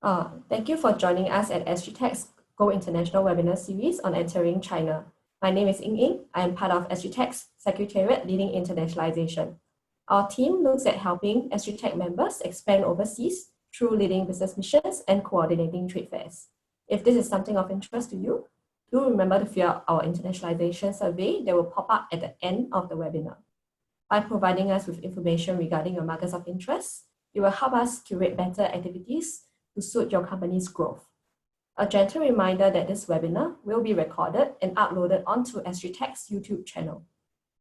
Thank you for joining us at SGTech's Go International webinar series on entering China. My name is Ying Ying. I am part of SGTech's Secretariat leading internationalization. Our team looks at helping SGTech members expand overseas through leading business missions and coordinating trade fairs. If this is something of interest to you, do remember to fill out our internationalization survey that will pop up at the end of the webinar. By providing us with information regarding your markets of interest, it will help us curate better activities to suit your company's growth. A gentle reminder that this webinar will be recorded and uploaded onto SGTech's YouTube channel.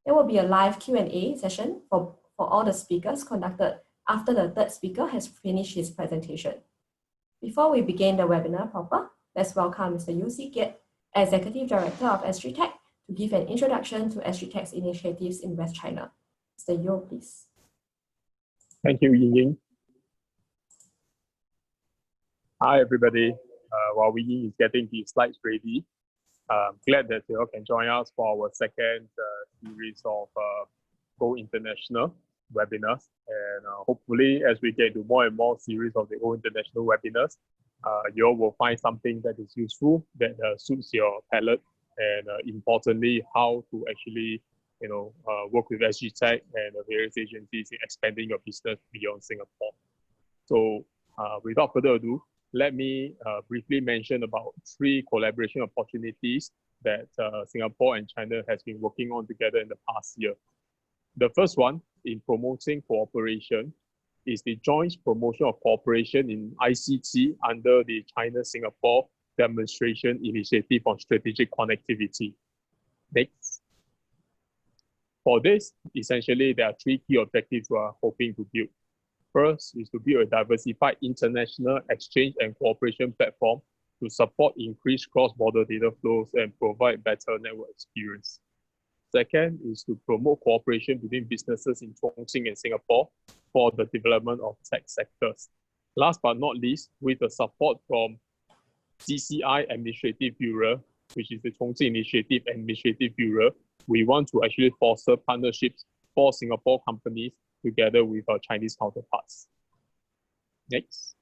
There will be a live Q&A session for all the speakers conducted after the third speaker has finished his presentation. Before we begin the webinar proper, let's welcome Mr. Yu Si-Kiat, Executive Director of SGTech, to give an introduction to SGTech's initiatives in West China. Mr. Yu, please. Thank you, Ying Ying. Hi, everybody. While Ying Ying is getting the slides ready, I'm glad that you all can join us for our second series of Go International webinars. And hopefully, as we get to more and more series of the Go International webinars, you all will find something that is useful, that suits your palate, and importantly, how to actually work with SGTech and the various agencies in expanding your business beyond Singapore. So without further ado, let me briefly mention about 3 collaboration opportunities that Singapore and China has been working on together in the past year. The first one, in promoting cooperation, is the joint promotion of cooperation in ICT under the China-Singapore Demonstration Initiative on Strategic Connectivity. Next. For this, essentially, there are 3 key objectives we are hoping to build. First is to build a diversified international exchange and cooperation platform to support increased cross-border data flows and provide better network experience. Second is to promote cooperation between businesses in CHONGQING and Singapore for the development of tech sectors. Last but not least, with the support from CCI Administrative Bureau, which is the CHONGQING Initiative Administrative Bureau, we want to actually foster partnerships for Singapore companies together with our Chinese counterparts. Next.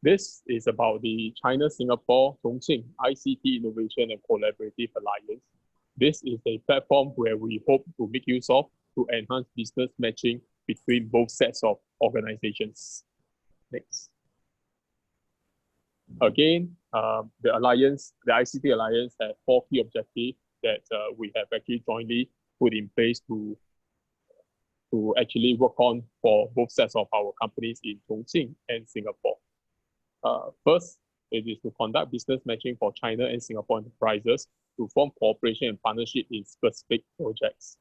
This is about the China-Singapore CHONGQING ICT Innovation and Collaborative Alliance. This is a platform where we hope to make use of to enhance business matching between both sets of organizations. Next. Again, the alliance, the ICT Alliance, has 4 key objectives that we have actually jointly put in place to actually work on for both sets of our companies in CHONGQING and Singapore. First, it is to conduct business matching for China and Singapore enterprises to form cooperation and partnership in specific projects.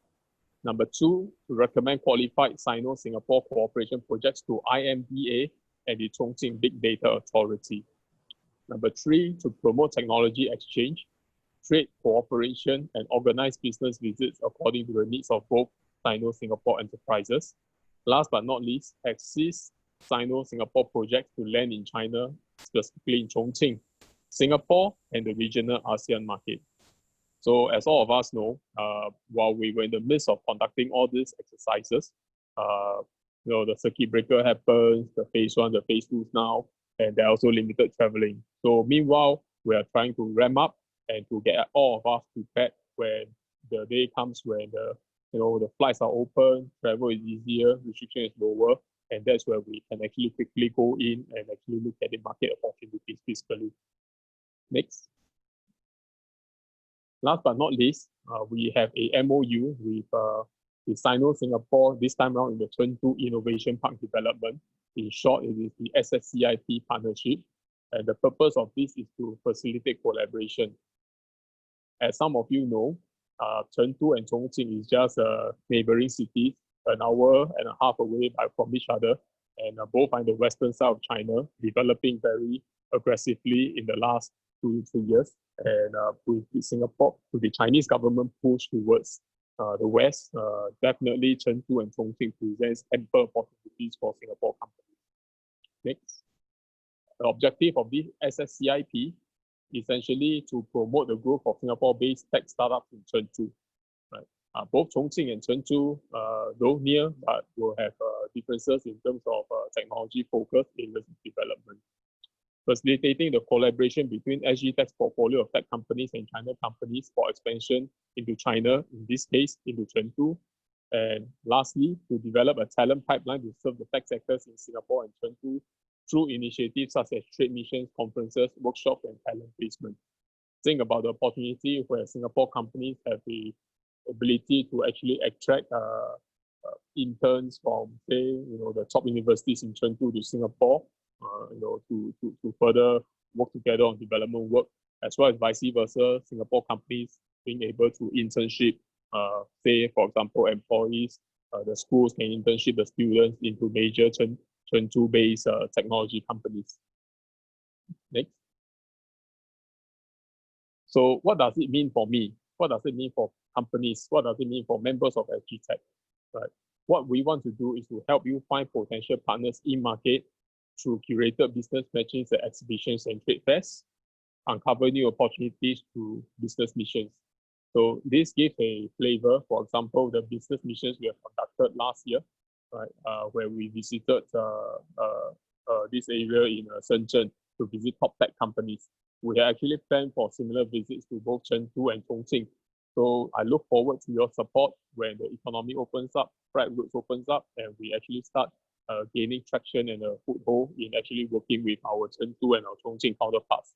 Number 2, to recommend qualified Sino-Singapore cooperation projects to IMDA and the CHONGQING Big Data Authority. Number 3, to promote technology exchange, trade cooperation, and organize business visits according to the needs of both Sino-Singapore enterprises. Last but not least, assist Sino-Singapore projects to land in China, specifically in CHONGQING, Singapore, and the regional ASEAN market. So as all of us know, while we were in the midst of conducting all these exercises, the circuit breaker happens, the phase 1, the phase 2 now, and there are also limited traveling. So meanwhile, we are trying to ramp up and to get all of us prepared when the day comes when the flights are open, travel is easier, restriction is lower, and that's where we can actually quickly go in and actually look at the market opportunities fiscally. Next. Last but not least, we have a MOU with the Sino-Singapore, this time around in the Chengdu Innovation Park development. In short, it is the SSCIP partnership. And the purpose of this is to facilitate collaboration. As some of you know, Chengdu and CHONGQING is just neighboring cities, an hour and a half away from each other, and both are in the western side of China, developing very aggressively in the last 2 to 3 years. And with Singapore, with the Chinese government push towards the west, definitely Chengdu and CHONGQING presents ample opportunities for Singapore companies. Next. The objective of this SSCIP is essentially to promote the growth of Singapore-based tech startups in Chengdu. Right? Both Chongqing and Chengdu, though near, but will have differences in terms of technology focus in the development. Facilitating the collaboration between SGTech's portfolio of tech companies and China companies for expansion into China, in this case, into Chengdu. And lastly, to develop a talent pipeline to serve the tech sectors in Singapore and Chengdu through initiatives such as trade missions, conferences, workshops, and talent placement. Think about the opportunity where Singapore companies have the ability to actually attract interns from, say, the top universities in Chengdu to Singapore, to further work together on development work, as well as vice versa, Singapore companies being able to internship, say, for example, employees, the schools can internship the students into major Chengdu-based technology companies. Next. So what does it mean for me? What does it mean for companies? What does it mean for members of SGTech? Right? What we want to do is to help you find potential partners in market through curated business matchings at exhibitions and trade fairs, uncover new opportunities through business missions. So this gives a flavor. For example, the business missions we have conducted last year, right, where we visited this area in Shenzhen to visit top tech companies. We actually planned for similar visits to both Chengdu and Chongqing. So I look forward to your support when the economy opens up, freight routes opens up, and we actually start gaining traction and a foothold in actually working with our Chengdu and our Chongqing counterparts.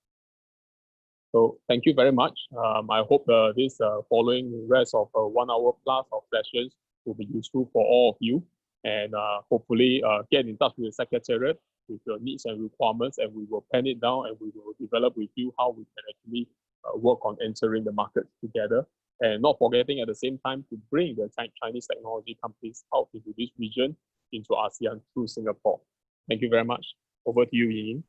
So thank you very much. I hope this following rest of 1 hour plus of sessions will be useful for all of you. And hopefully get in touch with the Secretariat with your needs and requirements, and we will pen it down and we will develop with you how we can actually work on entering the market together. And not forgetting at the same time to bring the Chinese technology companies out into this region, into ASEAN through Singapore. Thank you very much. Over to you, Ying.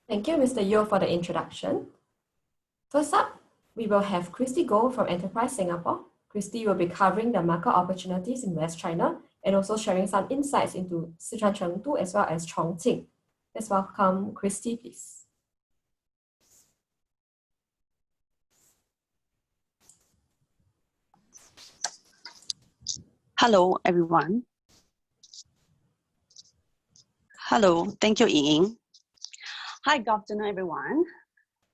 Thank you, Mr. Yeo, for the introduction. First up, we will have Christy Goh from Enterprise Singapore. Christy will be covering the market opportunities in West China and also sharing some insights into Sichuan Chengdu as well as Chongqing. Let's welcome Christy, please. Hello, everyone. Hello, thank you, Ying. Hi, good afternoon, everyone.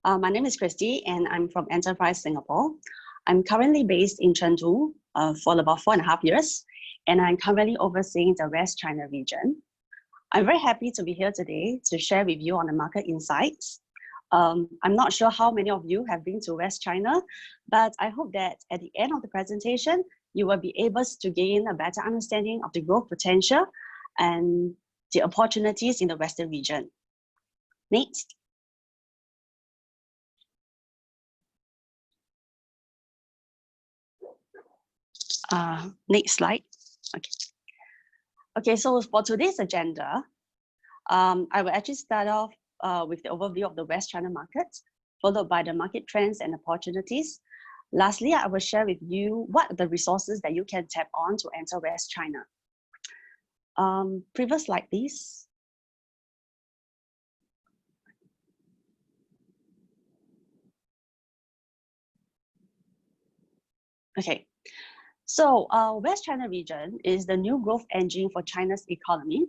My name is Christy, and I'm from Enterprise Singapore. I'm currently based in Chengdu for about 4.5 years, and I'm currently overseeing the West China region. I'm very happy to be here today to share with you on the market insights. I'm not sure how many of you have been to West China, but I hope that at the end of the presentation, you will be able to gain a better understanding of the growth potential and the opportunities in the Western region. Next. Next slide. Okay, so for today's agenda, I will actually start off with the overview of the West China market, followed by the market trends and opportunities. Lastly, I will share with you what are the resources that you can tap on to enter West China. Previous slide, please. Okay, so West China region is the new growth engine for China's economy.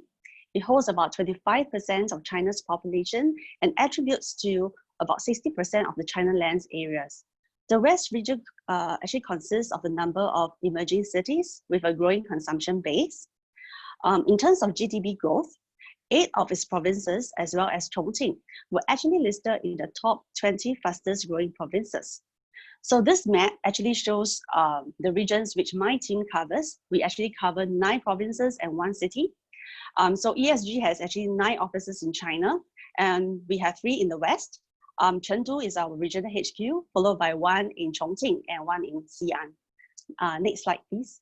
It holds about 25% of China's population and attributes to about 60% of the China lands areas. The West region actually consists of a number of emerging cities with a growing consumption base. In terms of GDP growth, 8 of its provinces, as well as Chongqing, were actually listed in the top 20 fastest growing provinces. So this map actually shows the regions which my team covers. We actually cover 9 provinces and 1 city. So ESG has actually 9 offices in China, and we have 3 in the West. Chengdu is our regional HQ, followed by 1 in Chongqing and 1 in Xi'an. Next slide, please.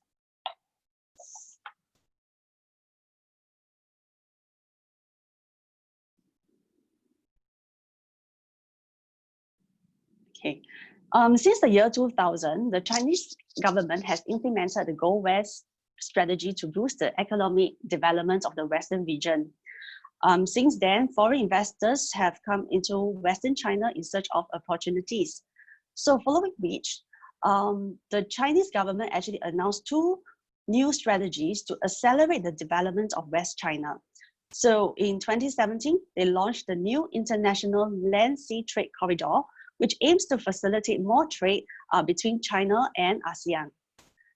Okay. Since the year 2000, the Chinese government has implemented the Go West strategy to boost the economic development of the Western region. Since then, foreign investors have come into Western China in search of opportunities. So following which, the Chinese government actually announced two new strategies to accelerate the development of West China. So in 2017, they launched the new International Land-Sea Trade Corridor, which aims to facilitate more trade between China and ASEAN.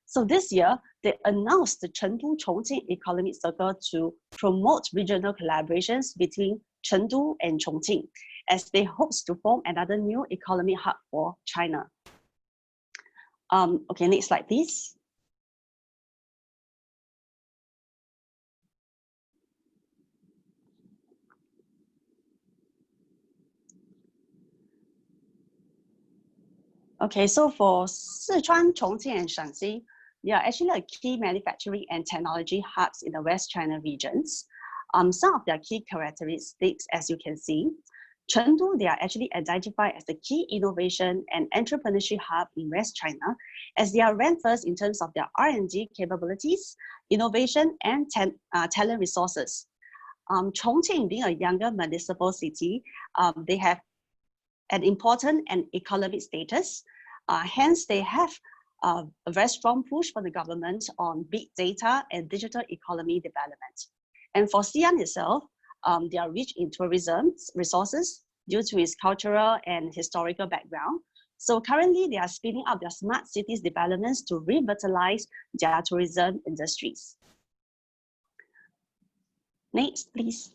So this year, they announced the Chengdu-Chongqing Economic Circle to promote regional collaborations between Chengdu and Chongqing, as they hope to form another new economic hub for China. Okay, next slide, please. Okay, so for Sichuan, Chongqing, and Shanxi, they are actually a key manufacturing and technology hubs in the West China regions. Some of their key characteristics, as you can see, Chengdu, they are actually identified as the key innovation and entrepreneurship hub in West China, as they are ranked first in terms of their R&D capabilities, innovation, and talent resources. Chongqing, being a younger municipal city, they have an important and economic status. Hence, they have a very strong push from the government on big data and digital economy development. And for Xi'an itself, they are rich in tourism resources due to its cultural and historical background. So currently, they are speeding up their smart cities developments to revitalize their tourism industries. Next, please.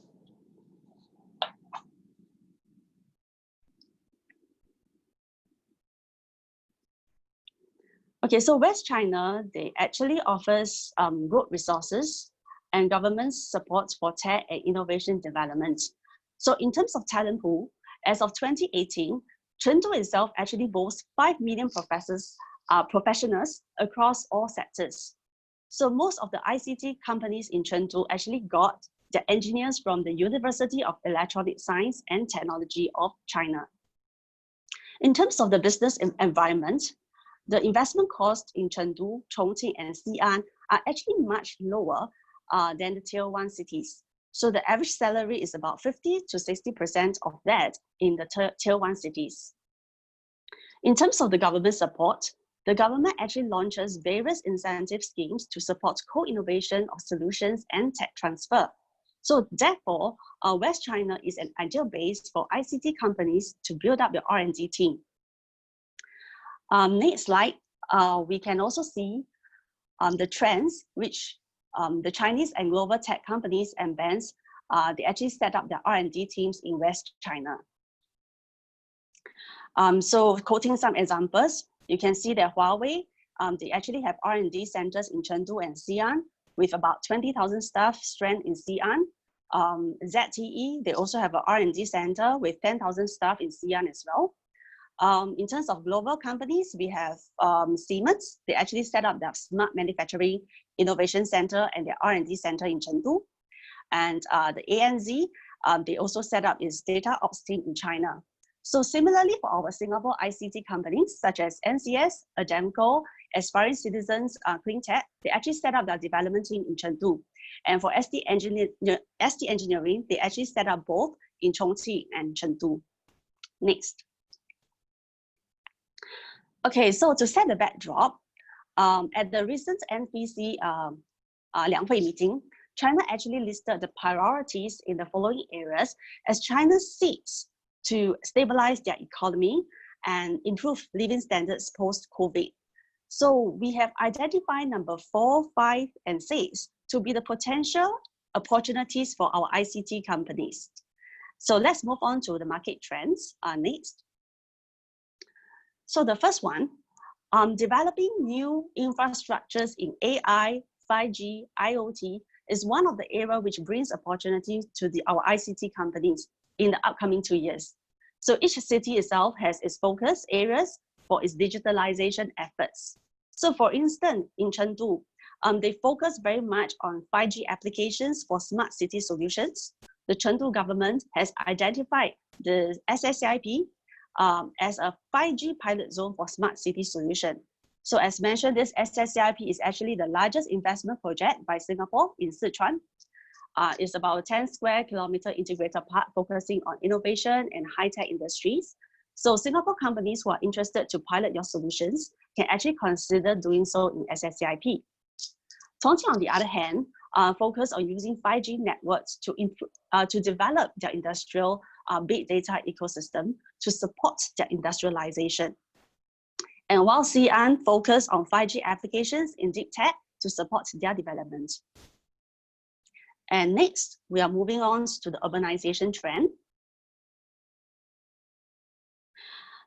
Okay, so West China, they actually offers good resources and government support for tech and innovation development. So in terms of talent pool, as of 2018, Chengdu itself actually boasts 5 million professionals across all sectors. So most of the ICT companies in Chengdu actually got their engineers from the University of Electronic Science and Technology of China. In terms of the business environment, the investment costs in Chengdu, Chongqing, and Xi'an are actually much lower than the tier 1 cities. So the average salary is about 50 to 60% of that in the tier 1 cities. In terms of the government support, the government actually launches various incentive schemes to support co-innovation of solutions and tech transfer. So therefore, West China is an ideal base for ICT companies to build up their R&D team. Next slide, we can also see the trends which the Chinese and global tech companies and banks, they actually set up their R&D teams in West China. So quoting some examples, you can see that Huawei, they actually have R&D centers in Chengdu and Xi'an with about 20,000 staff strength in Xi'an. ZTE, they also have an R&D center with 10,000 staff in Xi'an as well. In terms of global companies, we have Siemens. They actually set up their Smart Manufacturing Innovation Center and their R&D center in Chengdu. And the ANZ, they also set up its data ops team in China. So similarly for our Singapore ICT companies, such as NCS, Adamco, Aspiring Citizens, CleanTech, they actually set up their development team in Chengdu. And for ST Engineering, they actually set up both in Chongqing and Chengdu. Next. Okay, so to set the backdrop, at the recent NPC Lianghui meeting, China actually listed the priorities in the following areas as China seeks to stabilize their economy and improve living standards post-COVID. So we have identified number 4, 5, and 6 to be the potential opportunities for our ICT companies. So let's move on to the market trends next. So the first one, developing new infrastructures in AI, 5G, IoT is one of the areas which brings opportunities to our ICT companies in the upcoming 2 years. So each city itself has its focus areas for its digitalization efforts. So for instance, in Chengdu, they focus very much on 5G applications for smart city solutions. The Chengdu government has identified the SSCIP as a 5G pilot zone for smart city solution. So as mentioned, this SSCIP is actually the largest investment project by Singapore in Sichuan. It's about a 10 square kilometer integrated park focusing on innovation and high-tech industries. So Singapore companies who are interested to pilot your solutions can actually consider doing so in SSCIP. CHONGQING, on the other hand, focus on using 5G networks to develop their industrial big data ecosystem to support their industrialization. And while Xi'an focus on 5G applications in deep tech to support their development. And next, we are moving on to the urbanization trend.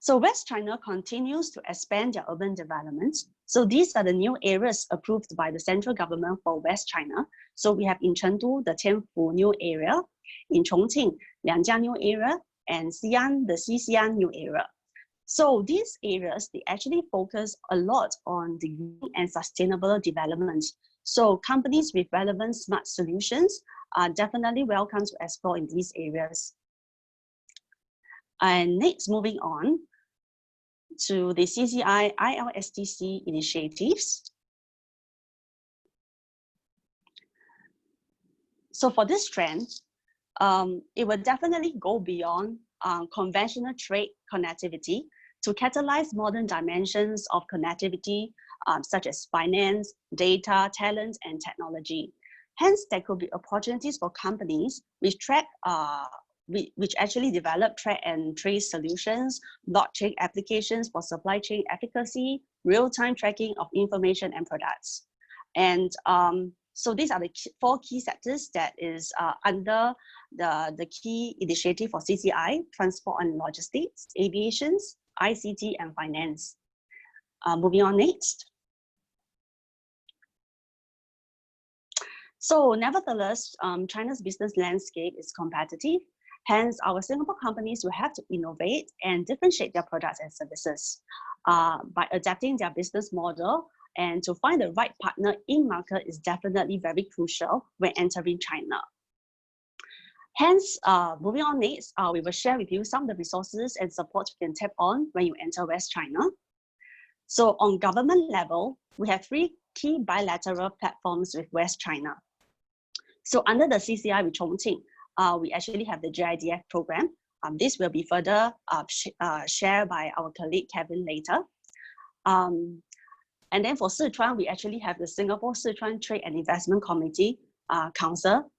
So West China continues to expand their urban development. So these are the new areas approved by the central government for West China. So we have in Chengdu, the Tianfu new area, in Chongqing, Lianjia new area, and Xi'an, the Xixian new area. So these areas, they actually focus a lot on the green and sustainable development. So companies with relevant smart solutions are definitely welcome to explore in these areas. And next, moving on to the CCI ILSTC initiatives. So for this trend, it will definitely go beyond conventional trade connectivity to catalyze modern dimensions of connectivity, such as finance, data, talent, and technology. Hence, there could be opportunities for companies which actually develop track and trace solutions, blockchain applications for supply chain efficacy, real-time tracking of information and products. And so these are the four key sectors that is under the key initiative for CCI: transport and logistics, aviation, ICT, and finance. Moving on next. So nevertheless, China's business landscape is competitive. Hence, our Singapore companies will have to innovate and differentiate their products and services by adapting their business model, and to find the right partner in market is definitely very crucial when entering China. Hence, moving on next, we will share with you some of the resources and support you can tap on when you enter West China. So on government level, we have 3 key bilateral platforms with West China. So under the CCI with Chongqing, we actually have the JIDF program. This will be further shared by our colleague Kevin later. And then for Sichuan, we actually have the Singapore Sichuan Trade and Investment Committee Council.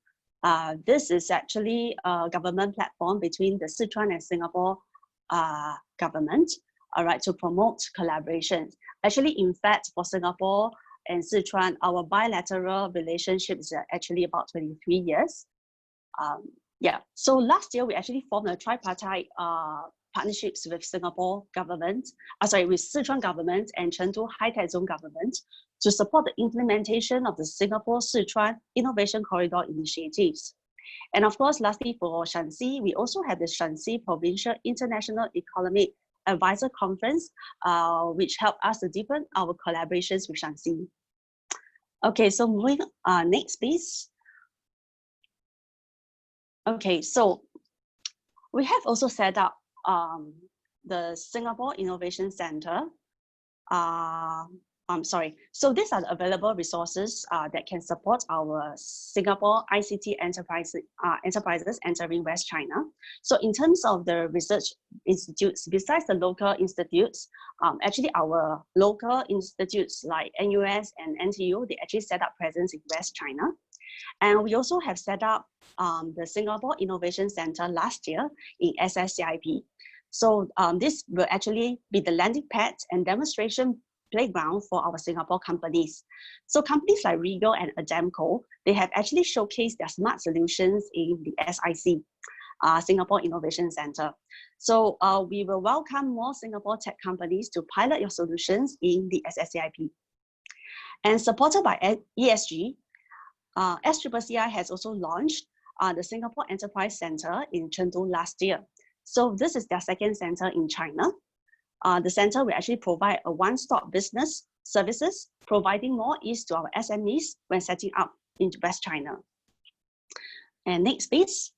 This is actually a government platform between the Sichuan and Singapore government, all right, to promote collaboration. Actually, in fact, for Singapore and Sichuan, our bilateral relationship is actually about 23 years. Yeah, so last year we actually formed a tripartite partnerships with Singapore government, with Sichuan government and Chengdu High-Tech Zone government to support the implementation of the Singapore-Sichuan Innovation Corridor initiatives. And of course, lastly, for Shanxi, we also have the Shanxi Provincial International Economic Advisor Conference, which helped us to deepen our collaborations with Shanxi. Okay, so moving next, please. Okay, so we have also set up the Singapore Innovation Center. So these are the available resources that can support our Singapore ICT enterprises entering West China. So in terms of the research institutes, besides the local institutes, actually our local institutes like NUS and NTU, they actually set up presence in West China. And we also have set up the Singapore Innovation Center last year in SSCIP. So this will actually be the landing pad and demonstration playground for our Singapore companies. So companies like Regal and Adamco, they have actually showcased their smart solutions in the SIC, Singapore Innovation Center. So we will welcome more Singapore tech companies to pilot your solutions in the SSCIP. And supported by ESG, SCCI has also launched the Singapore Enterprise Center in Chengdu last year. So this is their second center in China. The center will actually provide a one-stop business services, providing more ease to our SMEs when setting up into West China. And next, please.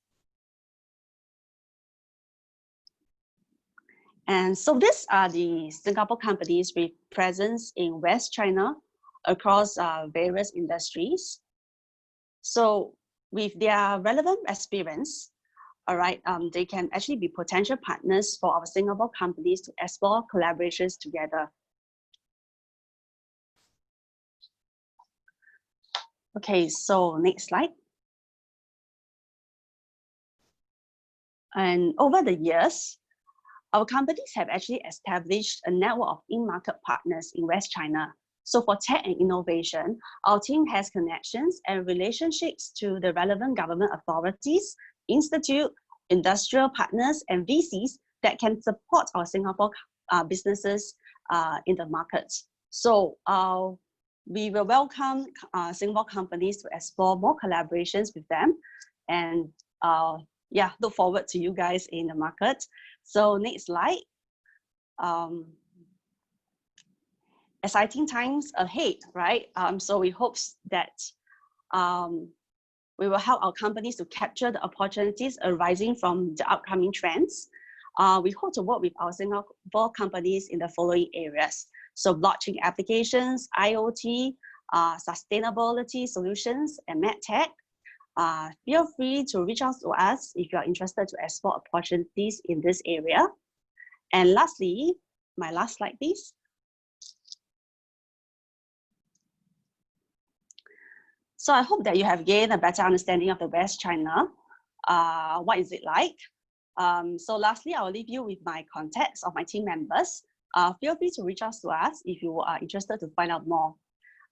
And so these are the Singapore companies with presence in West China across various industries. So with their relevant experience, all right, they can actually be potential partners for our Singapore companies to explore collaborations together. Okay, so next slide. And over the years, our companies have actually established a network of in-market partners in West China. So for tech and innovation, our team has connections and relationships to the relevant government authorities, institute, industrial partners, and VCs that can support our Singapore businesses in the markets. So we will welcome Singapore companies to explore more collaborations with them, and yeah, look forward to you guys in the market. So next slide. Exciting times ahead, right? So we hope that we will help our companies to capture the opportunities arising from the upcoming trends. We hope to work with our Singapore companies in the following areas. So blockchain applications, IoT, sustainability solutions, and medtech. Feel free to reach out to us if you are interested to explore opportunities in this area. And lastly, my last slide, please. So I hope that you have gained a better understanding of the West China. What is it like? So lastly, I'll leave you with my contacts of my team members. Feel free to reach out to us if you are interested to find out more.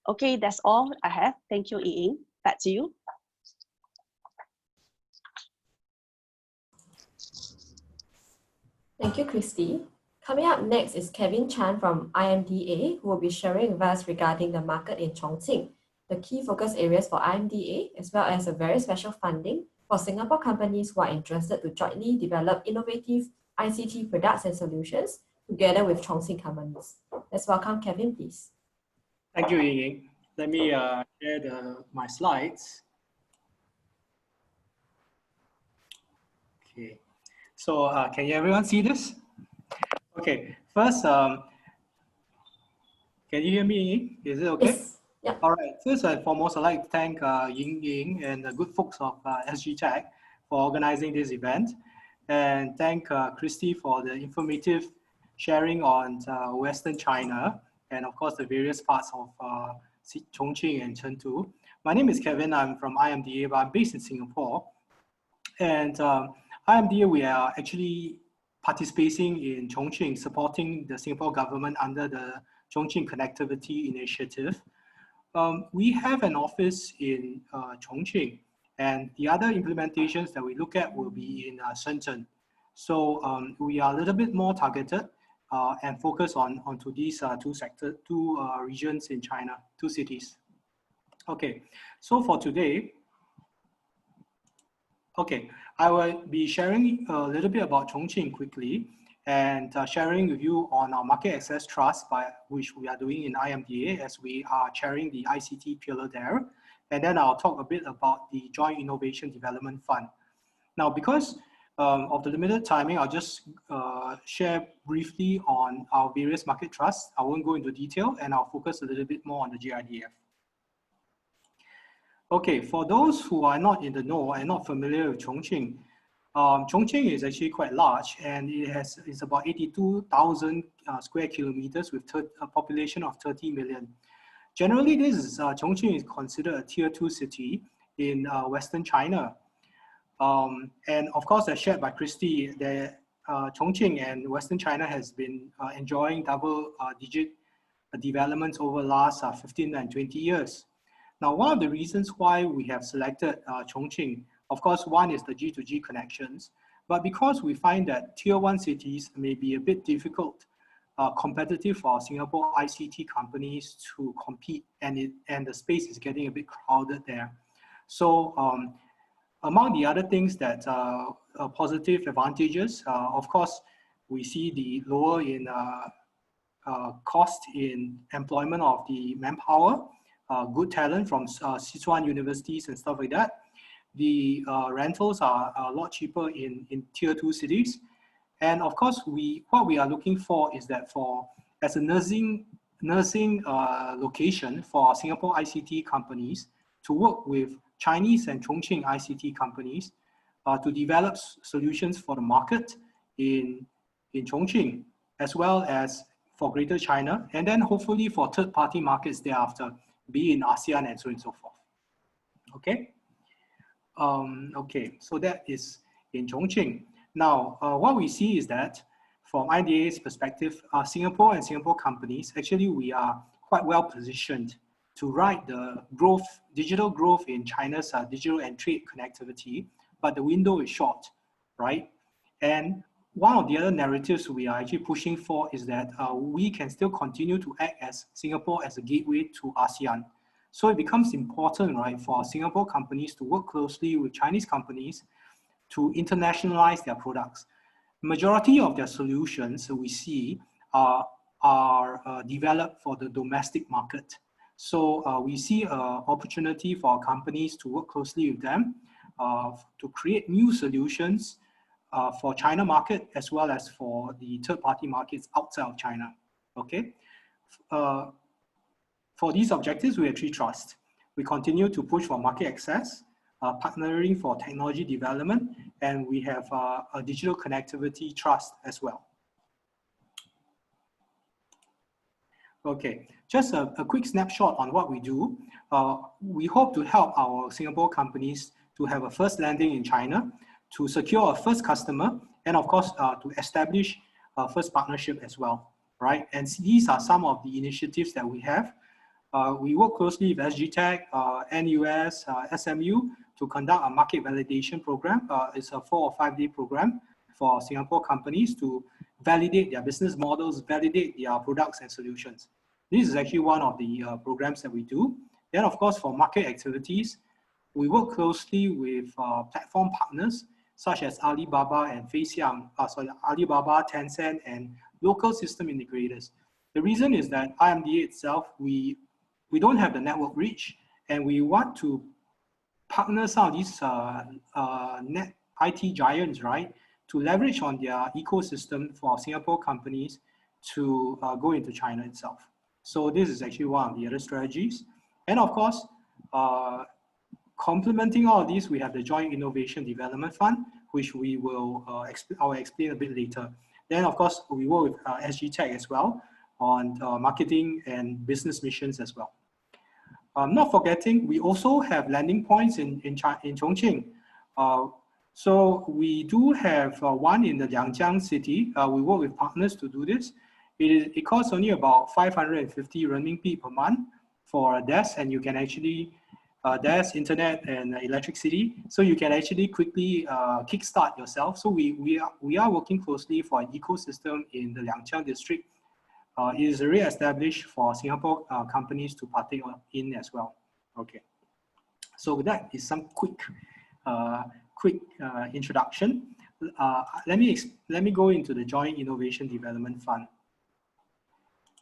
Okay, that's all I have. Thank you, Ying. Back to you. Thank you, Christy. Coming up next is Kevin Chan from IMDA, who will be sharing with us regarding the market in Chongqing, the key focus areas for IMDA, as well as a very special funding for Singapore companies who are interested to jointly develop innovative ICT products and solutions together with Chongqing companies. Let's welcome Kevin, please. Thank you, Ying. Let me share my slides. Okay, so can everyone see this? Okay, first, can you hear me, Ying? Is it okay? Yes. Yeah. All right, first and foremost, I'd like to thank Ying and the good folks of SGTech for organizing this event, and thank Christy for the informative sharing on Western China, and of course the various parts of Chongqing and Chengdu. My name is Kevin, I'm from IMDA, but I'm based in Singapore. And IMDA, we are actually participating in Chongqing, supporting the Singapore government under the Chongqing Connectivity Initiative. We have an office in Chongqing, and the other implementations that we look at will be in Shenzhen. So we are a little bit more targeted and focus onto these two regions in China, two cities. Okay, so for today, okay, I will be sharing a little bit about Chongqing quickly and sharing with you on our market access trust, by which we are doing in IMDA, as we are chairing the ICT pillar there. And then I'll talk a bit about the Joint Innovation Development Fund. Now, because of the limited timing, I'll just share briefly on our various market trusts. I won't go into detail, and I'll focus a little bit more on the JIDF. Okay, for those who are not in the know and not familiar with Chongqing, Chongqing is actually quite large, and it's about 82,000 square kilometers with a population of 30 million. Generally, Chongqing is considered a tier 2 city in Western China. And of course, as shared by Christy, Chongqing and Western China has been enjoying double-digit developments over the last 15 and 20 years. Now, one of the reasons why we have selected Chongqing, of course, one is the G2G connections, but because we find that tier 1 cities may be a bit difficult, competitive for Singapore ICT companies to compete, and the space is getting a bit crowded there. So among the other things that are positive advantages, of course, we see the lower in cost in employment of the manpower, good talent from Sichuan universities and stuff like that. The rentals are a lot cheaper in tier 2 cities. And of course, what we are looking for is that as a nursing location for Singapore ICT companies to work with Chinese and Chongqing ICT companies, to develop solutions for the market in Chongqing, as well as for Greater China, and then hopefully for third-party markets thereafter, be in ASEAN and so on and so forth. Okay. Okay, so that is in Chongqing. Now, what we see is that from IMDA's perspective, Singapore and Singapore companies, actually we are quite well positioned to ride the growth, digital growth in China's digital and trade connectivity, but the window is short, right? And one of the other narratives we are actually pushing for is that we can still continue to act as Singapore as a gateway to ASEAN. So it becomes important, right, for Singapore companies to work closely with Chinese companies to internationalize their products. Majority of their solutions we see are developed for the domestic market. So we see an opportunity for companies to work closely with them to create new solutions for China market as well as for the third-party markets outside of China. Okay. For these objectives, we actually trust. We continue to push for market access, partnering for technology development, and we have a digital connectivity trust as well. Okay, just a quick snapshot on what we do. We hope to help our Singapore companies to have a first landing in China, to secure a first customer, and of course, to establish a first partnership as well, right? And these are some of the initiatives that we have. We work closely with SGTech, NUS, SMU to conduct a market validation program. It's a 4 or 5 day program for Singapore companies to validate their business models, validate their products and solutions. This is actually one of the programs that we do. Then of course, for market activities, we work closely with platform partners such as Alibaba and Feixiang, Alibaba, Tencent, and local system integrators. The reason is that IMDA itself, we don't have the network reach, and we want to partner some of these net IT giants, right, to leverage on their ecosystem for Singapore companies to go into China itself. So this is actually one of the other strategies. And of course, complementing all of these, we have the Joint Innovation Development Fund, which we will I will explain a bit later. Then of course, we work with SGTech as well on marketing and business missions as well. Not forgetting, we also have landing points in Chongqing. So we do have one in the Liangjiang city. We work with partners to do this. It costs only about 550 renminbi per month for a desk, and you can actually desk, internet, and electricity. So you can actually quickly kickstart yourself. So we are working closely for an ecosystem in the Liangjiang district. It is already established for Singapore companies to partake in as well. Okay, so that is some quick introduction. Let me go into the Joint Innovation Development Fund.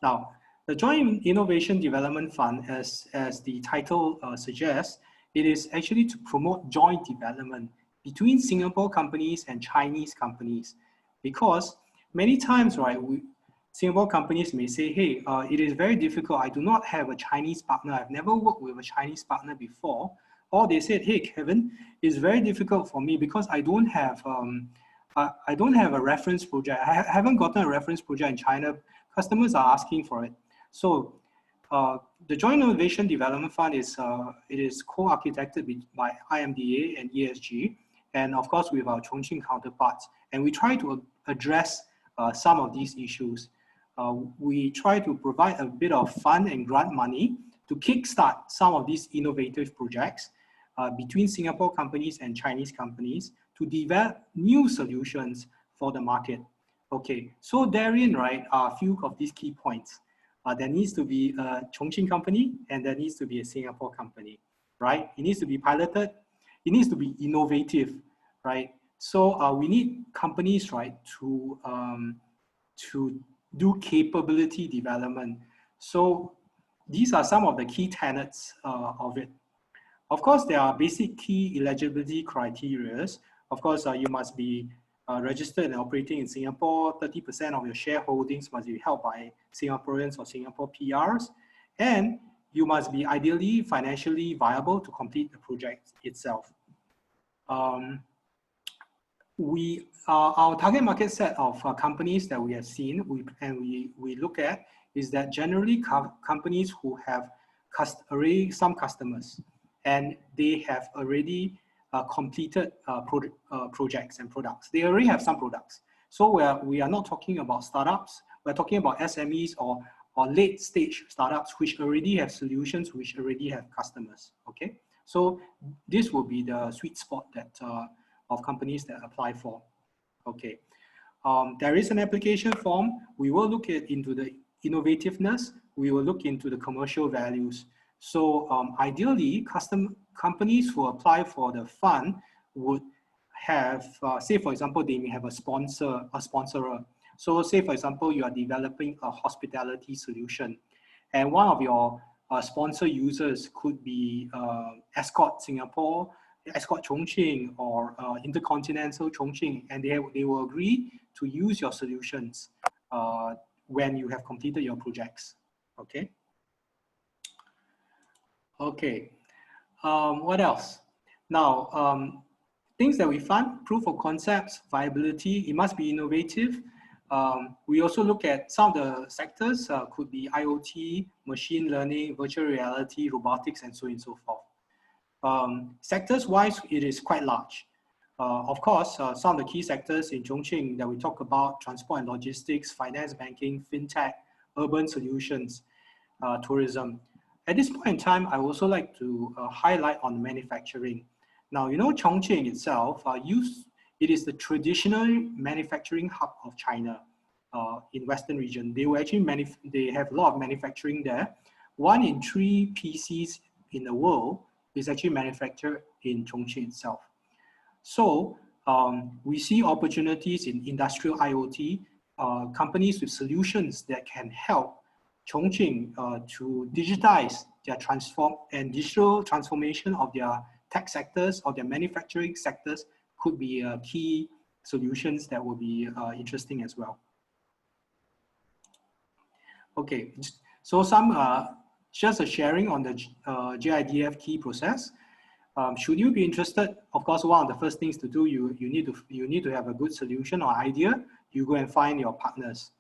Now, the Joint Innovation Development Fund, as the title suggests, it is actually to promote joint development between Singapore companies and Chinese companies, because many times, right, Singapore companies may say, hey, it is very difficult. I do not have a Chinese partner. I've never worked with a Chinese partner before. Or they said, hey, Kevin, it's very difficult for me because I don't have a reference project. I haven't gotten a reference project in China. Customers are asking for it. So the Joint Innovation Development Fund is co-architected by IMDA and ESG, and of course with our Chongqing counterparts. And we try to address some of these issues. We try to provide a bit of fund and grant money to kickstart some of these innovative projects between Singapore companies and Chinese companies to develop new solutions for the market. Okay, so therein, right, are a few of these key points. There needs to be a Chongqing company and there needs to be a Singapore company, right? It needs to be piloted. It needs to be innovative, right? So we need companies, right, to do capability development. So these are some of the key tenets of it. Of course, there are basic key eligibility criteria. Of course, you must be registered and operating in Singapore. 30% of your shareholdings must be held by Singaporeans or Singapore PRs. And you must be ideally financially viable to complete the project itself. our target market set of companies that we have seen we look at is that generally companies who have already some customers and they have already completed projects and products. They already have some products. So we are not talking about startups. We're talking about SMEs or late stage startups which already have solutions, which already have customers. Okay, so this will be the sweet spot that of companies that apply for. Okay, there is an application form. We will look into the innovativeness. We will look into the commercial values. So ideally, companies who apply for the fund would have, say for example, they may have a sponsorer. So say for example, you are developing a hospitality solution, and one of your sponsor users could be Escort Singapore, Escort Chongqing, or Intercontinental Chongqing, and they will agree to use your solutions when you have completed your projects. Okay. Okay. What else? Now, things that we fund: proof of concepts, viability. It must be innovative. We also look at some of the sectors, could be IoT, machine learning, virtual reality, robotics, and so on and so forth. Sectors-wise, it is quite large. Of course, some of the key sectors in Chongqing that we talk about: transport and logistics, finance, banking, fintech, urban solutions, tourism. At this point in time, I would also like to highlight on manufacturing. Now, you know, Chongqing itself, it is the traditional manufacturing hub of China in Western region. They will actually they have a lot of manufacturing there. 1 in 3 PCs in the world is actually manufactured in Chongqing itself. So we see opportunities in industrial IoT, companies with solutions that can help Chongqing to digitize their digital transformation of their tech sectors, or their manufacturing sectors, could be key solutions that will be interesting as well. Okay, so some just a sharing on the JIDF key process. Should you be interested, of course, one of the first things to do, you need to have a good solution or idea. You go and find your partners,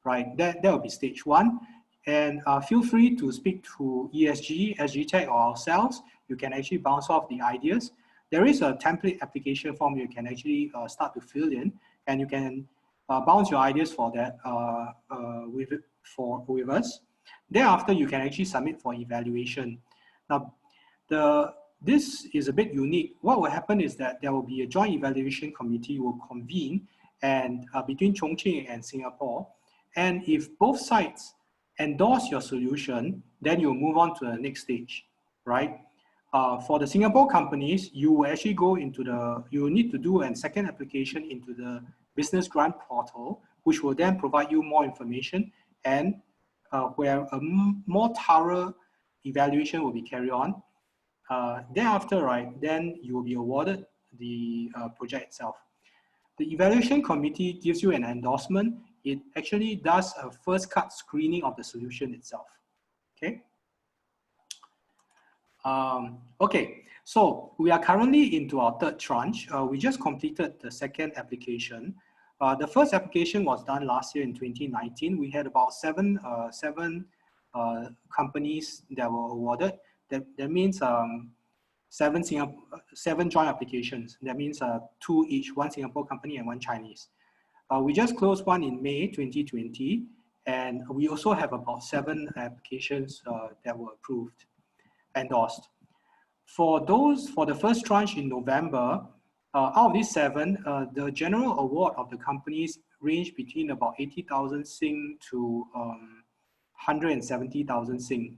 right? That will be stage 1. And feel free to speak to ESG, SGTech, or ourselves. You can actually bounce off the ideas. There is a template application form you can actually start to fill in, and you can bounce your ideas for that with us. Thereafter, you can actually submit for evaluation. Now, this is a bit unique. What will happen is that there will be a joint evaluation committee will convene and between Chongqing and Singapore. And if both sides endorse your solution, then you'll move on to the next stage, right? For the Singapore companies, you will actually go into you will need to do a second application into the business grant portal, which will then provide you more information, and where a more thorough evaluation will be carried on. Thereafter, right, then you will be awarded the project itself. The evaluation committee gives you an endorsement. It actually does a first cut screening of the solution itself. Okay. Okay, so we are currently into our 3rd tranche. We just completed the 2nd application. The first application was done last year in 2019. We had about seven companies that were awarded. That means 7 joint applications. That means 2 each, 1 Singapore company and 1 Chinese. We just closed one in May 2020, and we also have about 7 applications that were approved, endorsed. For the first tranche in November, out of these 7, the general award of the companies range between about 80,000 Sing to 170,000 Sing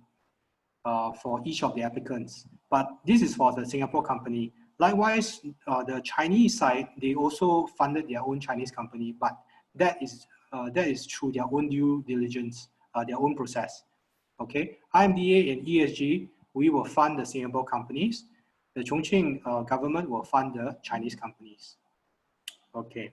for each of the applicants. But this is for the Singapore company. Likewise, the Chinese side, they also funded their own Chinese company, but that is through their own due diligence, their own process. Okay, IMDA and ESG, we will fund the Singapore companies. The Chongqing government will fund the Chinese companies. Okay.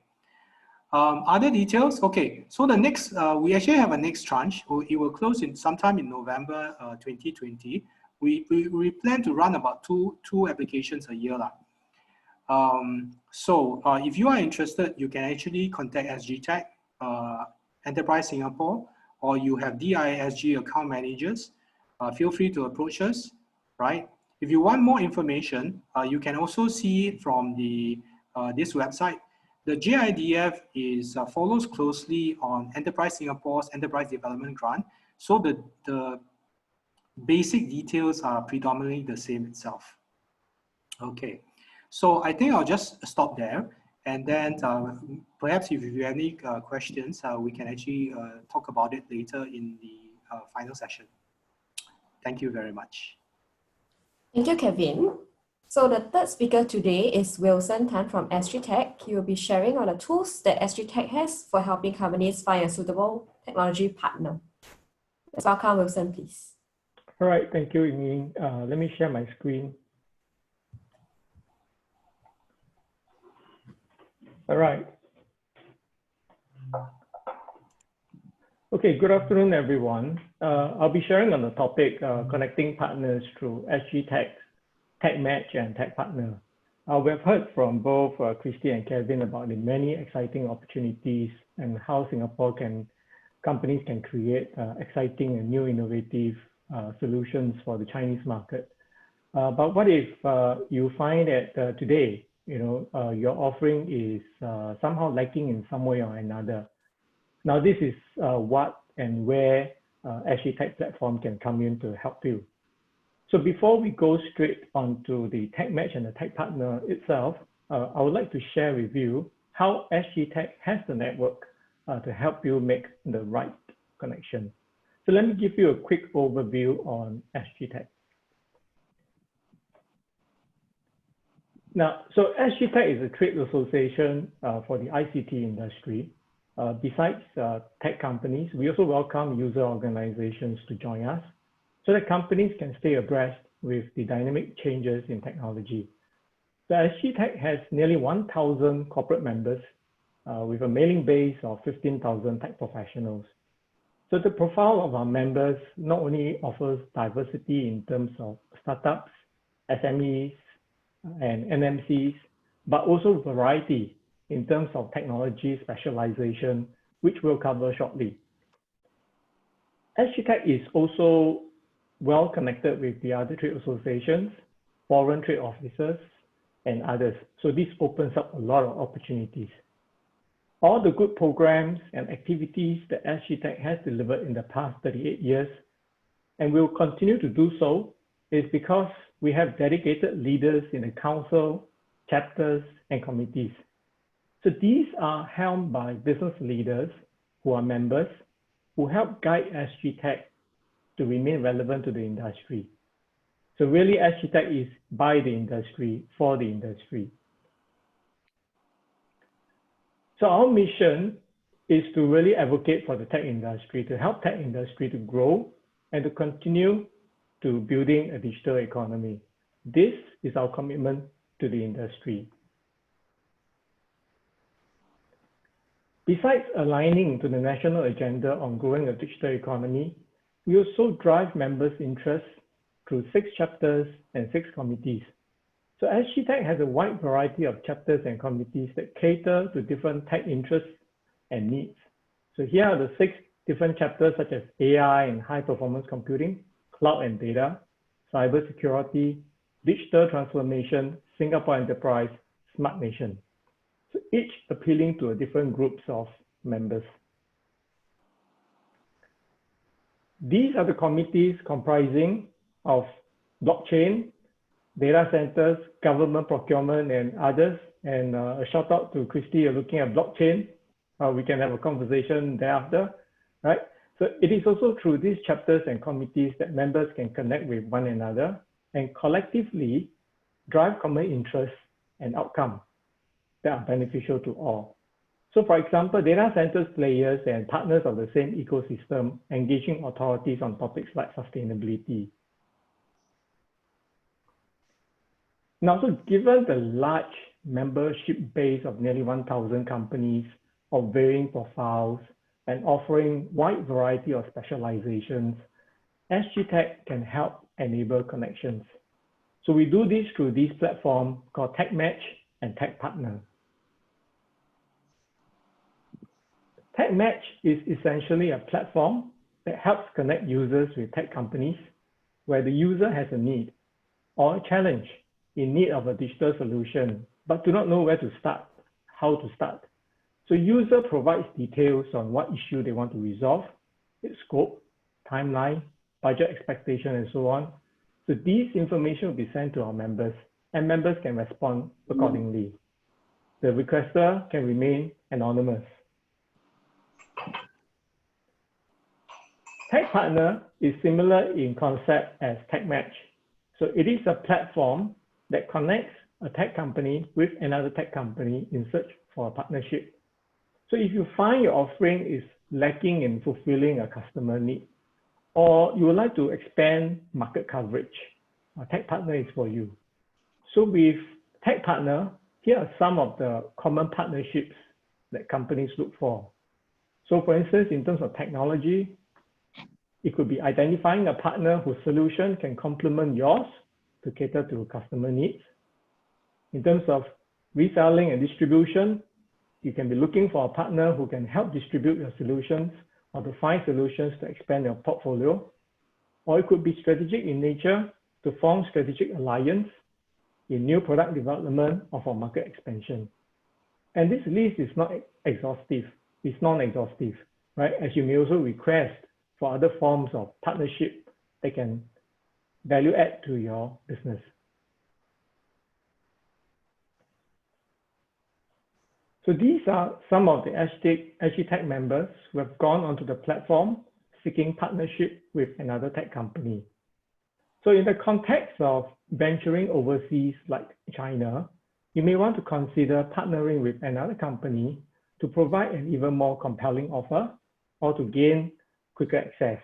Other details. Okay, so the next, we actually have a next tranche. It will close in sometime in November 2020. We plan to run about two applications a year. If you are interested, you can actually contact SGTech, Enterprise Singapore, or you have DISG account managers. Feel free to approach us, right? If you want more information, you can also see it from the this website. The JIDF follows closely on Enterprise Singapore's Enterprise Development Grant, so the basic details are predominantly the same itself. Okay, so I think I'll just stop there, and then perhaps if you have any questions, we can actually talk about it later in the final session. Thank you very much. Thank you, Kevin. So the third speaker today is Wilson Tan from SGTech. He will be sharing on the tools that SGTech has for helping companies find a suitable technology partner. Let's welcome Wilson, please. All right, thank you, Ying. Let me share my screen. All right. Okay, good afternoon, everyone. I'll be sharing on the topic connecting partners through SGTech, TechMatch, and TechPartner. We have heard from both Christy and Kevin about the many exciting opportunities and how companies can create exciting and new innovative solutions for the Chinese market. But what if you find that today, your offering is somehow lacking in some way or another? Now, this is what and where SGTech platform can come in to help you. So before we go straight onto the TechMatch and the TechPartner itself, I would like to share with you how SGTech has the network to help you make the right connection. So let me give you a quick overview on SGTech. Now, so SGTech is a trade association for the ICT industry. Besides tech companies, we also welcome user organizations to join us so that companies can stay abreast with the dynamic changes in technology. So SGTech has nearly 1,000 corporate members with a mailing base of 15,000 tech professionals. So the profile of our members not only offers diversity in terms of startups, SMEs, and NMCs, but also variety in terms of technology specialization, which we'll cover shortly. SGTech is also well connected with the other trade associations, foreign trade officers, and others. So this opens up a lot of opportunities. All the good programs and activities that SGTech has delivered in the past 38 years, and will continue to do so, is because we have dedicated leaders in the council, chapters, and committees. So these are helmed by business leaders who are members, who help guide SGTech to remain relevant to the industry. So really, SGTech is by the industry, for the industry. So our mission is to really advocate for the tech industry, to help tech industry to grow and to continue to building a digital economy. This is our commitment to the industry. Besides aligning to the national agenda on growing a digital economy, we also drive members' interests through 6 chapters and 6 committees. So SGTech has a wide variety of chapters and committees that cater to different tech interests and needs. So here are the 6 different chapters such as AI and high performance computing, cloud and data, cybersecurity, digital transformation, Singapore enterprise, smart nation. So each appealing to a different groups of members. These are the committees comprising of blockchain, data centers, government procurement, and others. And a shout out to Christy, you're looking at blockchain. We can have a conversation thereafter, right? So it is also through these chapters and committees that members can connect with one another and collectively drive common interests and outcomes that are beneficial to all. So for example, data centers players and partners of the same ecosystem engaging authorities on topics like sustainability. Now, so given the large membership base of nearly 1,000 companies of varying profiles and offering wide variety of specializations, SGTech can help enable connections. So we do this through this platform called TechMatch and tech partner. Tech Match is essentially a platform that helps connect users with tech companies where the user has a need or a challenge in need of a digital solution, but do not know where to start, how to start. So user provides details on what issue they want to resolve, its scope, timeline, budget expectation, and so on. So these information will be sent to our members, and members can respond accordingly. The requester can remain anonymous. Tech Partner is similar in concept as Tech Match. So it is a platform that connects a tech company with another tech company in search for a partnership. So if you find your offering is lacking in fulfilling a customer need, or you would like to expand market coverage, a Tech Partner is for you. So with Tech Partner, here are some of the common partnerships that companies look for. So for instance, in terms of technology, it could be identifying a partner whose solution can complement yours to cater to customer needs. In terms of reselling and distribution, you can be looking for a partner who can help distribute your solutions or to find solutions to expand your portfolio. Or it could be strategic in nature to form strategic alliance in new product development or for market expansion. And this list is not exhaustive, it's non-exhaustive, right? As you may also request for other forms of partnership that can value add to your business. So these are some of the SGTech members who have gone onto the platform seeking partnership with another tech company. So in the context of venturing overseas like China, you may want to consider partnering with another company to provide an even more compelling offer or to gain quicker access.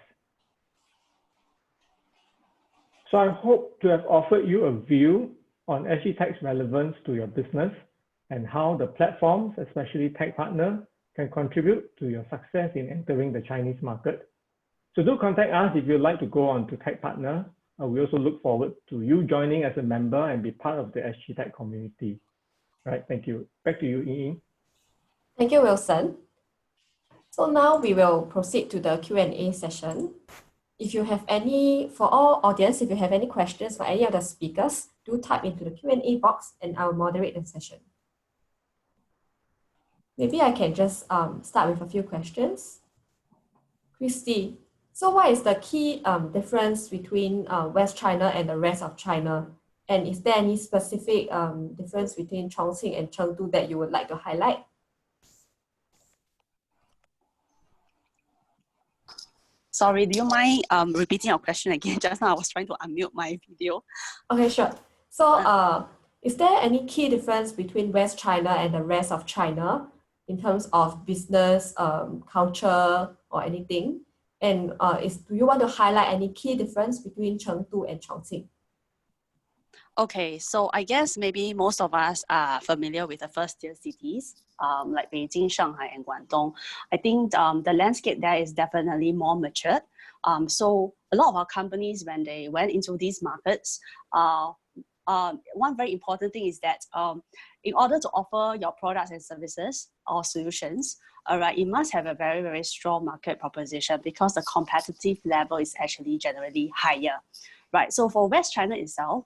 So I hope to have offered you a view on SGTech's relevance to your business and how the platforms, especially Tech Partner, can contribute to your success in entering the Chinese market. So do contact us if you'd like to go on to Tech Partner. We also look forward to you joining as a member and be part of the SGTech community. All right, thank you. Back to you, Ying. Thank you, Wilson. So now we will proceed to the Q&A session. If you have any, for our audience, if you have any questions for any of the speakers, do type into the Q&A box and I will moderate the session. Maybe I can just start with a few questions. Christy, so what is the key difference between West China and the rest of China? And is there any specific difference between Chongqing and Chengdu that you would like to highlight? Sorry, do you mind repeating your question again? Just now I was trying to unmute my video. Okay, sure. So is there any key difference between West China and the rest of China in terms of business, culture, or anything? And do you want to highlight any key difference between Chengdu and Chongqing? Okay, so I guess maybe most of us are familiar with the first-tier cities like Beijing, Shanghai, and Guangdong. I think the landscape there is definitely more matured. So a lot of our companies, when they went into these markets, one very important thing is that in order to offer your products and services or solutions, all right, you must have a very, very strong market proposition because the competitive level is actually generally higher, right? So for West China itself,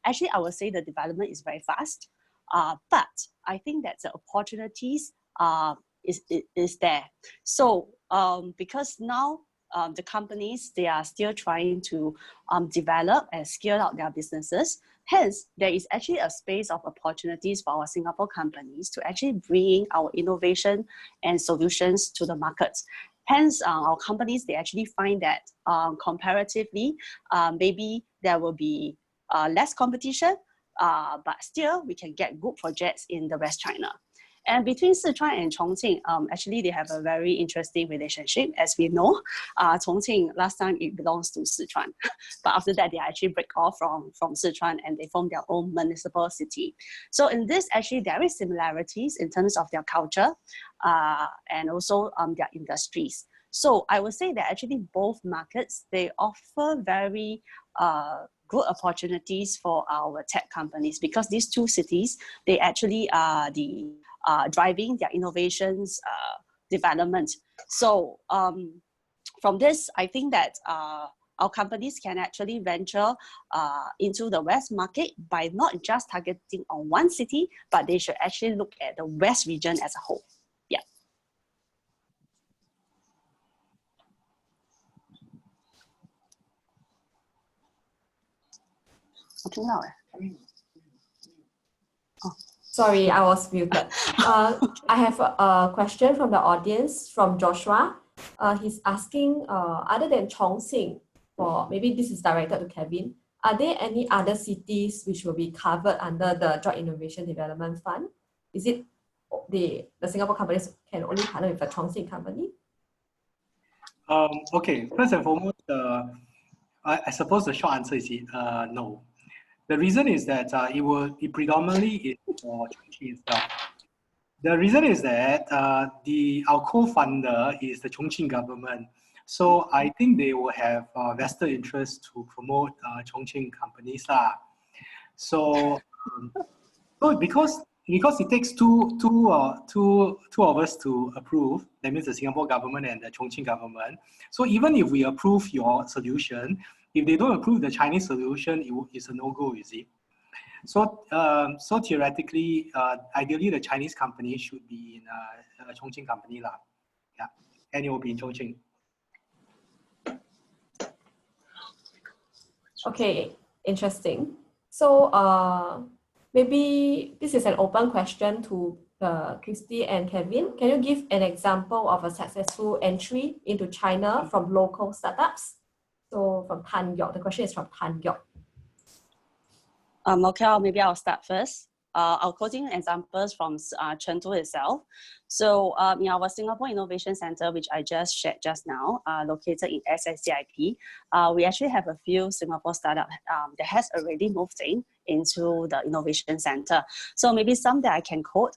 actually, I would say the development is very fast, but I think that the opportunities is there. So because now the companies, they are still trying to develop and scale out their businesses. Hence, there is actually a space of opportunities for our Singapore companies to actually bring our innovation and solutions to the markets. Hence, our companies, they actually find that comparatively, maybe there will be less competition, but still we can get good projects in the West China. And between Sichuan and Chongqing, actually they have a very interesting relationship. As we know, Chongqing last time it belongs to Sichuan, but after that they actually break off from Sichuan and they form their own municipal city. So in this, actually there is similarities in terms of their culture and also their industries. So I would say that actually both markets, they offer very good opportunities for our tech companies, because these two cities, they actually are the driving their innovations development. So from this, I think that our companies can actually venture into the West market by not just targeting on one city, but they should actually look at the West region as a whole. Yeah. Sorry, I was muted. I have a question from the audience from Joshua. He's asking, other than Chongqing, or maybe this is directed to Kevin, are there any other cities which will be covered under the Joint Innovation Development Fund? Is it the Singapore companies can only partner with the Chongqing company? Okay, first and foremost, I suppose the short answer is no. The reason is that it predominantly is for Chongqing itself. The reason is that our co-funder is the Chongqing government. So I think they will have vested interest to promote Chongqing companies. So because it takes two of us to approve, that means the Singapore government and the Chongqing government. So even if we approve your solution, if they don't approve the Chinese solution, it's a no-go, you see. So, so theoretically, ideally, the Chinese company should be in a Chongqing company, yeah, and it will be in Chongqing. Okay, interesting. So, maybe this is an open question to Christy and Kevin. Can you give an example of a successful entry into China from local startups? So, from Tan Yok, the question is from Tan Yok. Okay, maybe I'll start first. I'll quoting examples from Chengdu itself. So in our Singapore Innovation Center, which I just shared just now, located in SGTech, we actually have a few Singapore startups that has already moved into the Innovation Center. So maybe some that I can quote.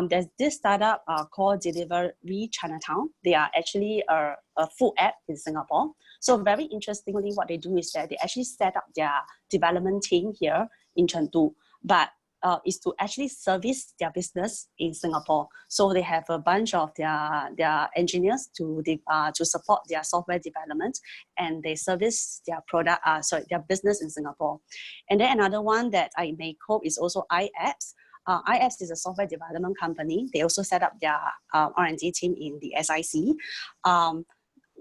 There's this startup called Delivery Chinatown. They are actually a food app in Singapore. So very interestingly, what they do is that they actually set up their development team here in Chengdu, but is to actually service their business in Singapore. So they have a bunch of their engineers to support their software development, and they service their product, their business in Singapore. And then another one that I may quote is also iApps. iApps is a software development company. They also set up their R&D team in the SIC.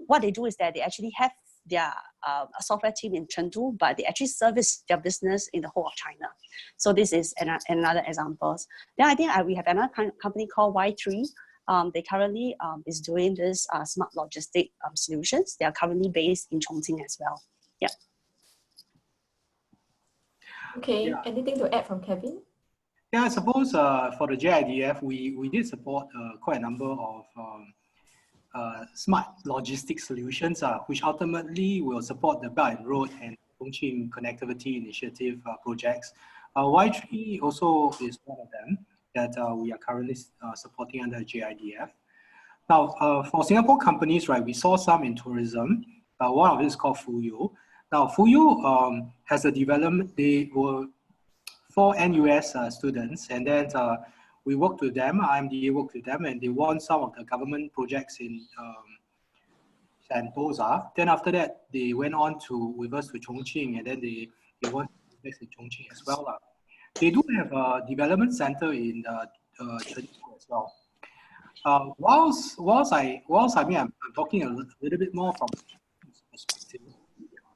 What they do is that they actually have their software team in Chengdu, but they actually service their business in the whole of China. So this is another example. Then I think we have another company called Y3. They currently is doing this smart logistic solutions. They are currently based in Chongqing as well. Yeah. Okay, yeah. Anything to add from Kevin? Yeah, I suppose for the JIDF, we did support quite a number of smart logistics solutions, which ultimately will support the Belt and Road and Chongqing Connectivity Initiative projects. Y3 also is one of them that we are currently supporting under JIDF. Now, for Singapore companies, right, we saw some in tourism. One of it is called Fuyu. Now, Fuyu has a development. They were 4 NUS students, and then we worked with them, IMDA worked with them, and they won some of the government projects in Sentosa. Then after that, they went on with us to Chongqing, and then they won projects in Chongqing as well. They do have a development center in Chengdu as well. Whilst I mean, I'm talking a little bit more from perspective,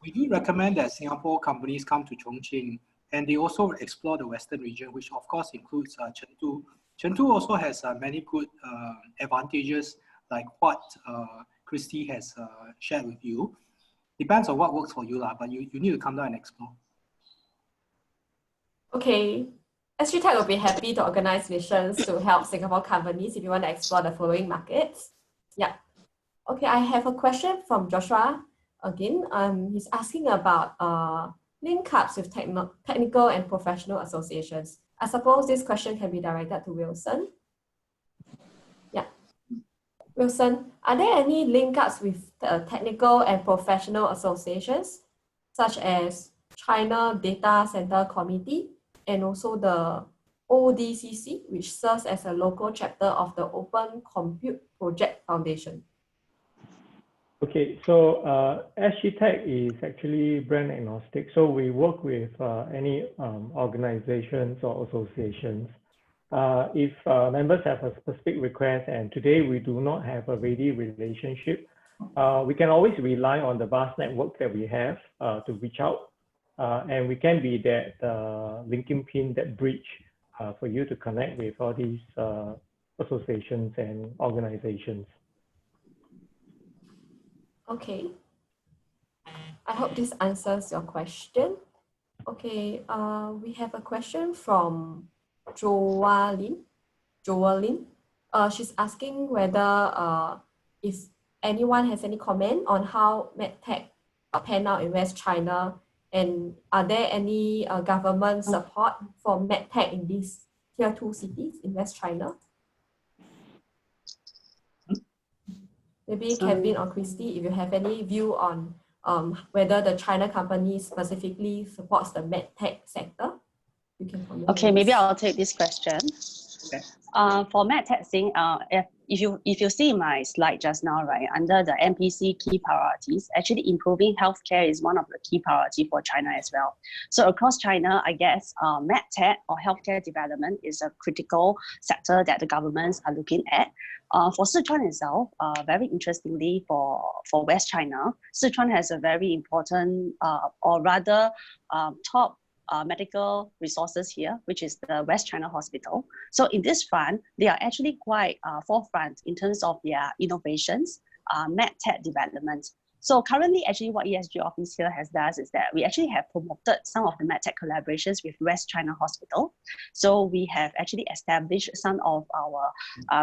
we do recommend that Singapore companies come to Chongqing, and they also explore the Western region, which of course includes Chengdu. Chengdu also has many good advantages, like what Christy has shared with you. Depends on what works for you, but you need to come down and explore. Okay. SGTech will be happy to organize missions to help Singapore companies if you want to explore the following markets. Yeah. Okay, I have a question from Joshua again. He's asking about link-ups with technical and professional associations. I suppose this question can be directed to Wilson. Yeah. Wilson, are there any link-ups with the technical and professional associations, such as China Data Center Committee and also the ODCC, which serves as a local chapter of the Open Compute Project Foundation? Okay, so SGTech is actually brand agnostic. So we work with any organizations or associations. If members have a specific request and today we do not have a ready relationship, we can always rely on the vast network that we have to reach out. And we can be that linking pin, that bridge for you to connect with all these associations and organizations. Okay. I hope this answers your question. Okay, we have a question from Joalyn. She's asking whether if anyone has any comment on how MedTech pan out in West China, and are there any government support for MedTech in these tier 2 cities in West China? Maybe Kevin or Christy, if you have any view on whether the China company specifically supports the MedTech sector, you can comment. Okay, maybe I'll take this question. Okay. For MedTech thing, if you see my slide just now, right, under the MPC key priorities, actually improving healthcare is one of the key priorities for China as well. So across China, I guess MedTech or healthcare development is a critical sector that the governments are looking at. For Sichuan itself, very interestingly for West China, Sichuan has a very important or rather top medical resources here, which is the West China Hospital. So in this front, they are actually quite forefront in terms of their innovations, MedTech development. So currently, actually, what ESG office here has done is that we actually have promoted some of the MedTech collaborations with West China Hospital. So we have actually established some of our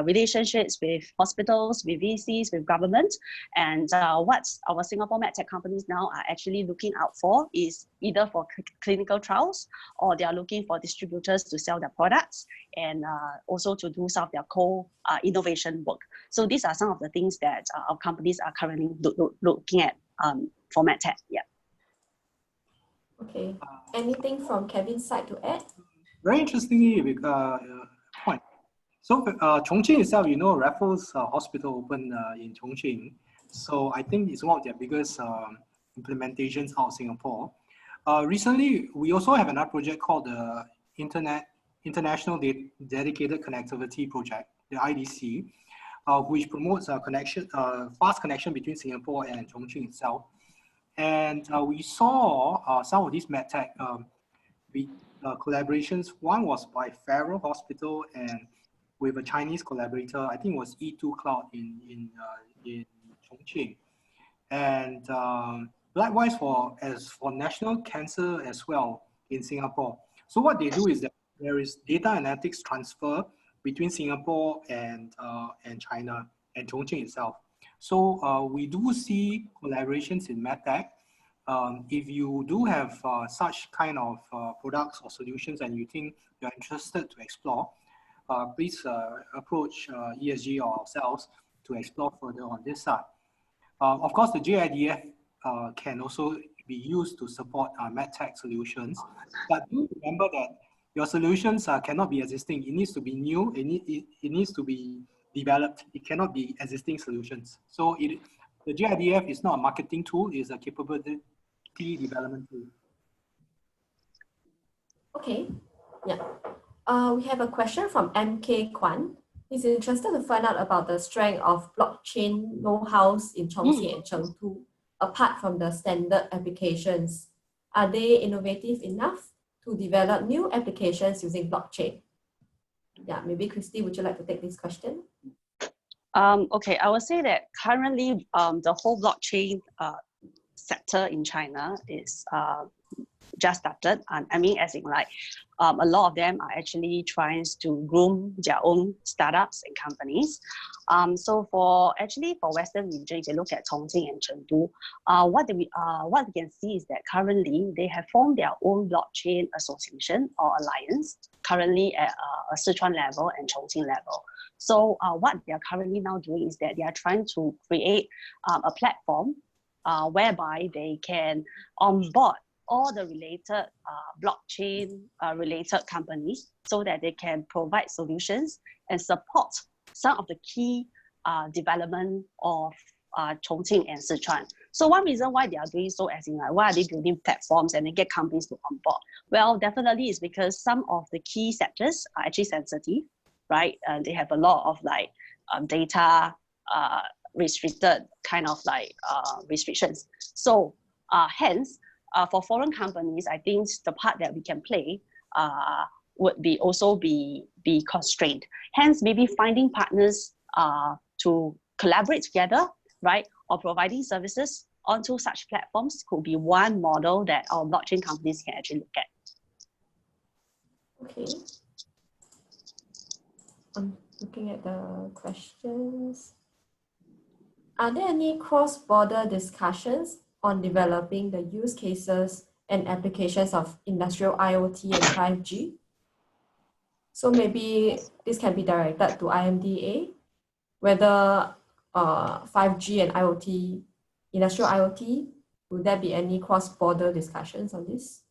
relationships with hospitals, with VCs, with government. And what our Singapore MedTech companies now are actually looking out for is either for clinical trials, or they are looking for distributors to sell their products, and also to do some of their co-innovation work. So these are some of the things that our companies are currently looking at for MedTech. Yeah. Okay. Anything from Kevin's side to add? Very interestingly, point. So Chongqing itself, you know, Raffles Hospital opened in Chongqing. So I think it's one of their biggest implementations out of Singapore. Recently, we also have another project called the International Dedicated Connectivity Project, the IDC, which promotes a fast connection between Singapore and Chongqing itself. And we saw some of these MedTech collaborations. One was by Farrer Hospital and with a Chinese collaborator, I think it was E2 Cloud in Chongqing. And likewise for national cancer as well in Singapore. So what they do is that there is data analytics transfer between Singapore and China and Chongqing itself. So we do see collaborations in MedTech. If you do have such kind of products or solutions and you think you're interested to explore, please approach ESG or ourselves to explore further on this side. Of course, the JIDF can also be used to support MedTech solutions, but do remember that your solutions cannot be existing. It needs to be new. It needs to be developed. It cannot be existing solutions. So the JIDF is not a marketing tool. It's a capability development tool. Okay. Yeah. We have a question from MK Kwan. He's interested to find out about the strength of blockchain know-hows in Chongqing and Chengdu, apart from the standard applications. Are they innovative enough to develop new applications using blockchain? Yeah, maybe Christy, would you like to take this question? Okay, I would say that currently the whole blockchain sector in China is just started. I mean, as in like a lot of them are actually trying to groom their own startups and companies. So for Western region, if you look at Chongqing and Chengdu, what we can see is that currently they have formed their own blockchain association or alliance currently at a Sichuan level and Chongqing level. So what they are currently now doing is that they are trying to create a platform whereby they can onboard all the related blockchain related companies so that they can provide solutions and support some of the key development of Chongqing and Sichuan. So one reason why they are doing so, as in like, why are they building platforms and they get companies to onboard? Well, definitely is because some of the key sectors are actually sensitive, right? And they have a lot of like data restricted kind of like restrictions. So hence, for foreign companies, I think the part that we can play would be also be constrained. Hence, maybe finding partners to collaborate together, right? Or providing services onto such platforms could be one model that our blockchain companies can actually look at. Okay. I'm looking at the questions. Are there any cross-border discussions on developing the use cases and applications of industrial IoT and 5G? So maybe this can be directed to IMDA, whether 5G and IoT, industrial IoT, would there be any cross-border discussions on this?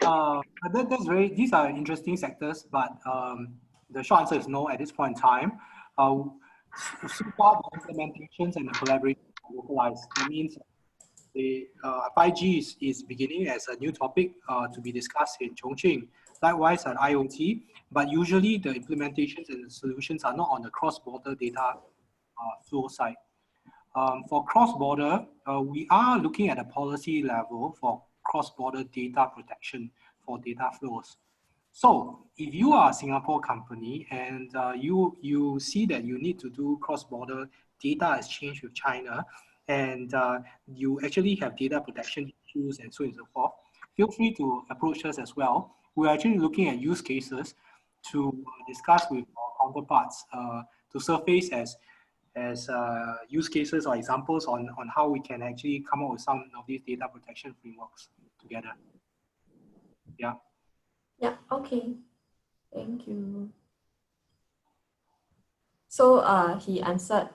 These are interesting sectors, but the short answer is no at this point in time. So far, the implementations and the collaboration are localized. That means the 5G is beginning as a new topic to be discussed in Chongqing. Likewise, at IoT, but usually the implementations and the solutions are not on the cross-border data flow side. For cross-border, we are looking at a policy level for cross-border data protection for data flows. So if you are a Singapore company and you see that you need to do cross-border data exchange with China, and you actually have data protection issues and so on and so forth, feel free to approach us as well. We're actually looking at use cases to discuss with our counterparts to surface as use cases or examples on how we can actually come up with some of these data protection frameworks together. Yeah. Yeah, okay. Thank you. So he answered,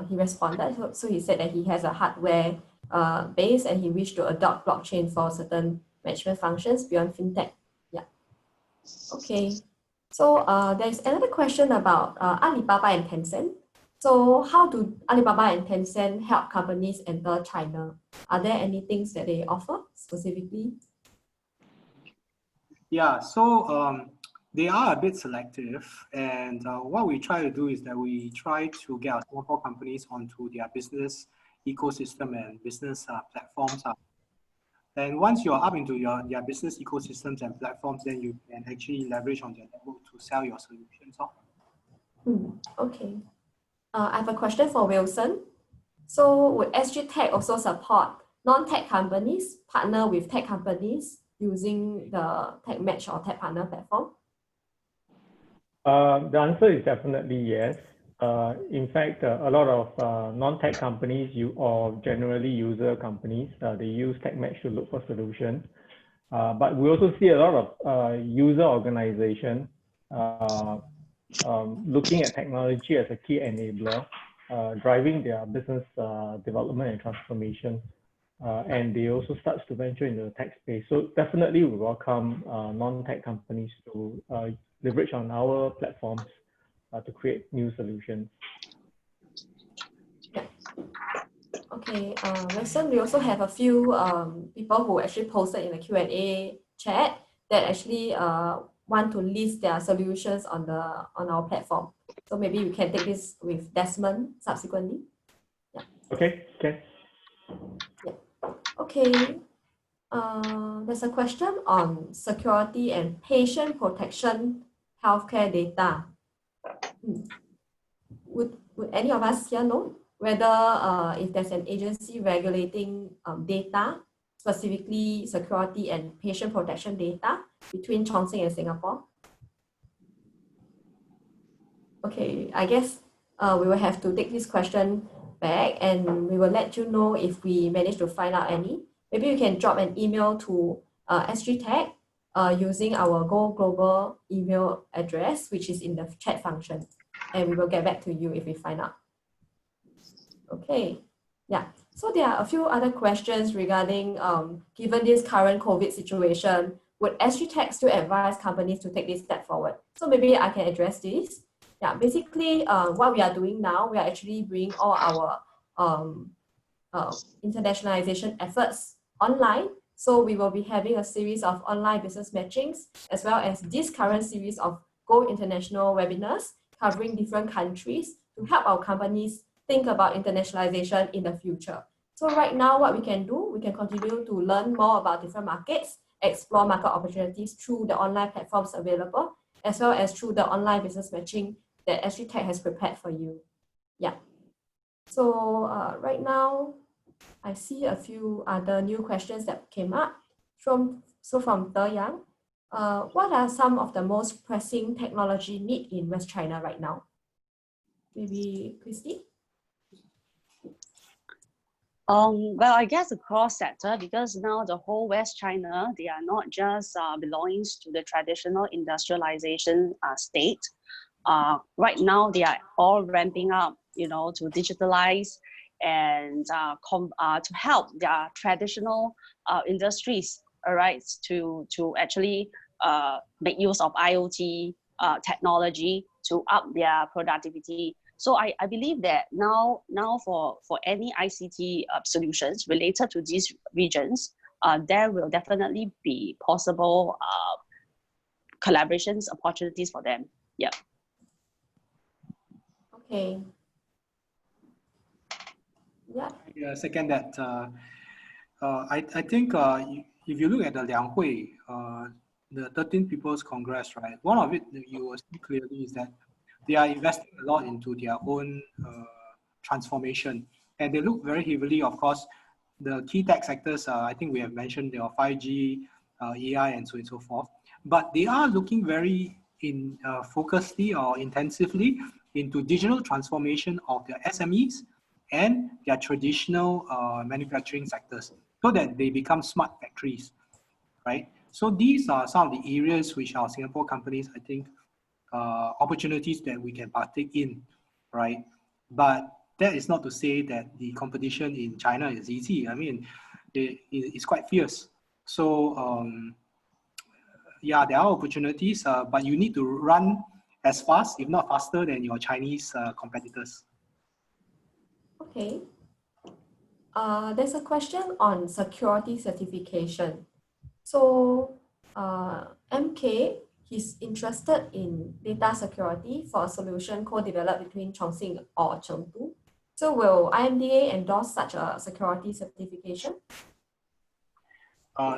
he responded. So he said that he has a hardware base and he wished to adopt blockchain for certain management functions beyond fintech. Yeah. Okay. So there's another question about Alibaba and Tencent. So how do Alibaba and Tencent help companies enter China? Are there any things that they offer specifically? Yeah, so they are a bit selective, and what we try to do is that we try to get our Singapore companies onto their business ecosystem and business platforms. And once you're up into their business ecosystems and platforms, then you can actually leverage on their network to sell your solutions. Okay. I have a question for Wilson. So would SGTech also support non-tech companies partner with tech companies using the Tech Match or Tech Partner platform? The answer is definitely yes. In fact, a lot of non-tech companies or generally user companies, they use Tech Match to look for solutions. But we also see a lot of user organizations looking at technology as a key enabler, driving their business development and transformation. And they also start to venture into the tech space. So definitely we welcome non-tech companies to leverage on our platforms to create new solutions. Yeah. Okay, Wilson, we also have a few people who actually posted in the Q&A chat that actually want to list their solutions on our platform. So maybe we can take this with Desmond subsequently. Yeah. Okay. Yeah. Okay. There's a question on security and patient protection healthcare data. Would any of us here know whether if there's an agency regulating data, specifically security and patient protection data between Chongqing and Singapore? Okay, I guess we will have to take this question back and we will let you know if we manage to find out any. Maybe you can drop an email to SGTech using our Go Global email address, which is in the chat function. and we will get back to you if we find out. Okay, yeah. So there are a few other questions regarding, given this current COVID situation, would SGTech still advise companies to take this step forward? So maybe I can address this. Yeah, basically what we are doing now, we are actually bringing all our internationalization efforts online. So we will be having a series of online business matchings, as well as this current series of Go International webinars covering different countries to help our companies think about internationalization in the future. So right now, what we can do, we can continue to learn more about different markets, explore market opportunities through the online platforms available, as well as through the online business matching that SGTech has prepared for you. Yeah. So right now, I see a few other new questions that came up. From De Yang, what are some of the most pressing technology need in West China right now? Maybe Christy? Well, I guess across sector, because now the whole West China, they are not just belongs to the traditional industrialization state. Right now, they are all ramping up, you know, to digitalize and to help their traditional industries, all right, to actually make use of IoT technology to up their productivity. So I believe that now for any ICT solutions related to these regions, there will definitely be possible collaborations opportunities for them. Yeah. Okay. Yeah. Yeah, second that. I think if you look at the Liang Hui, the 13 People's Congress, right? One of it you will see clearly is that they are investing a lot into their own transformation, and they look very heavily, of course, the key tech sectors. I think we have mentioned there are 5G, AI, and so on and so forth. But they are looking very focusedly or intensively into digital transformation of their SMEs and their traditional manufacturing sectors, so that they become smart factories, right? So these are some of the areas which our Singapore companies, I think, opportunities that we can partake in, right? But that is not to say that the competition in China is easy. I mean, it's quite fierce. So yeah, there are opportunities, but you need to run as fast, if not faster, than your Chinese competitors. Okay. There's a question on security certification. So MK, he's interested in data security for a solution co-developed between Chongqing or Chengdu. So will IMDA endorse such a security certification?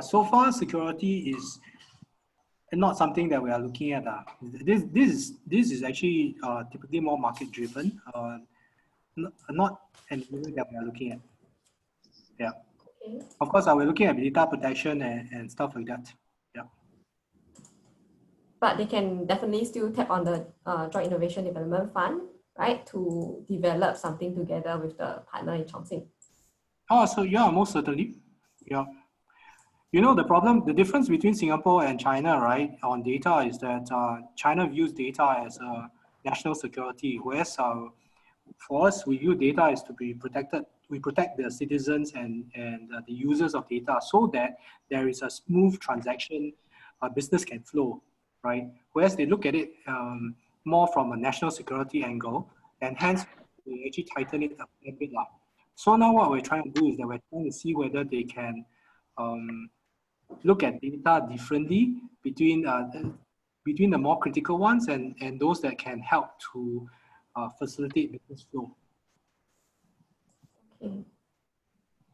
So far, security is not something that we are looking at. This is actually typically more market driven, not an area that we are looking at. Yeah. Okay. Of course, we're looking at data protection and stuff like that. Yeah. But they can definitely still tap on the Joint Innovation Development Fund, right, to develop something together with the partner in Chongqing. Oh, so yeah, most certainly. Yeah. You know, the difference between Singapore and China, right, on data is that China views data as a national security, whereas for us, we view data as to be protected. We protect the citizens and the users of data so that there is a smooth transaction, business can flow, right? Whereas they look at it more from a national security angle, and hence we actually tighten it up a bit. So now what we're trying to do is that we're trying to see whether they can look at data differently between the more critical ones and those that can help to facilitate business flow. Okay.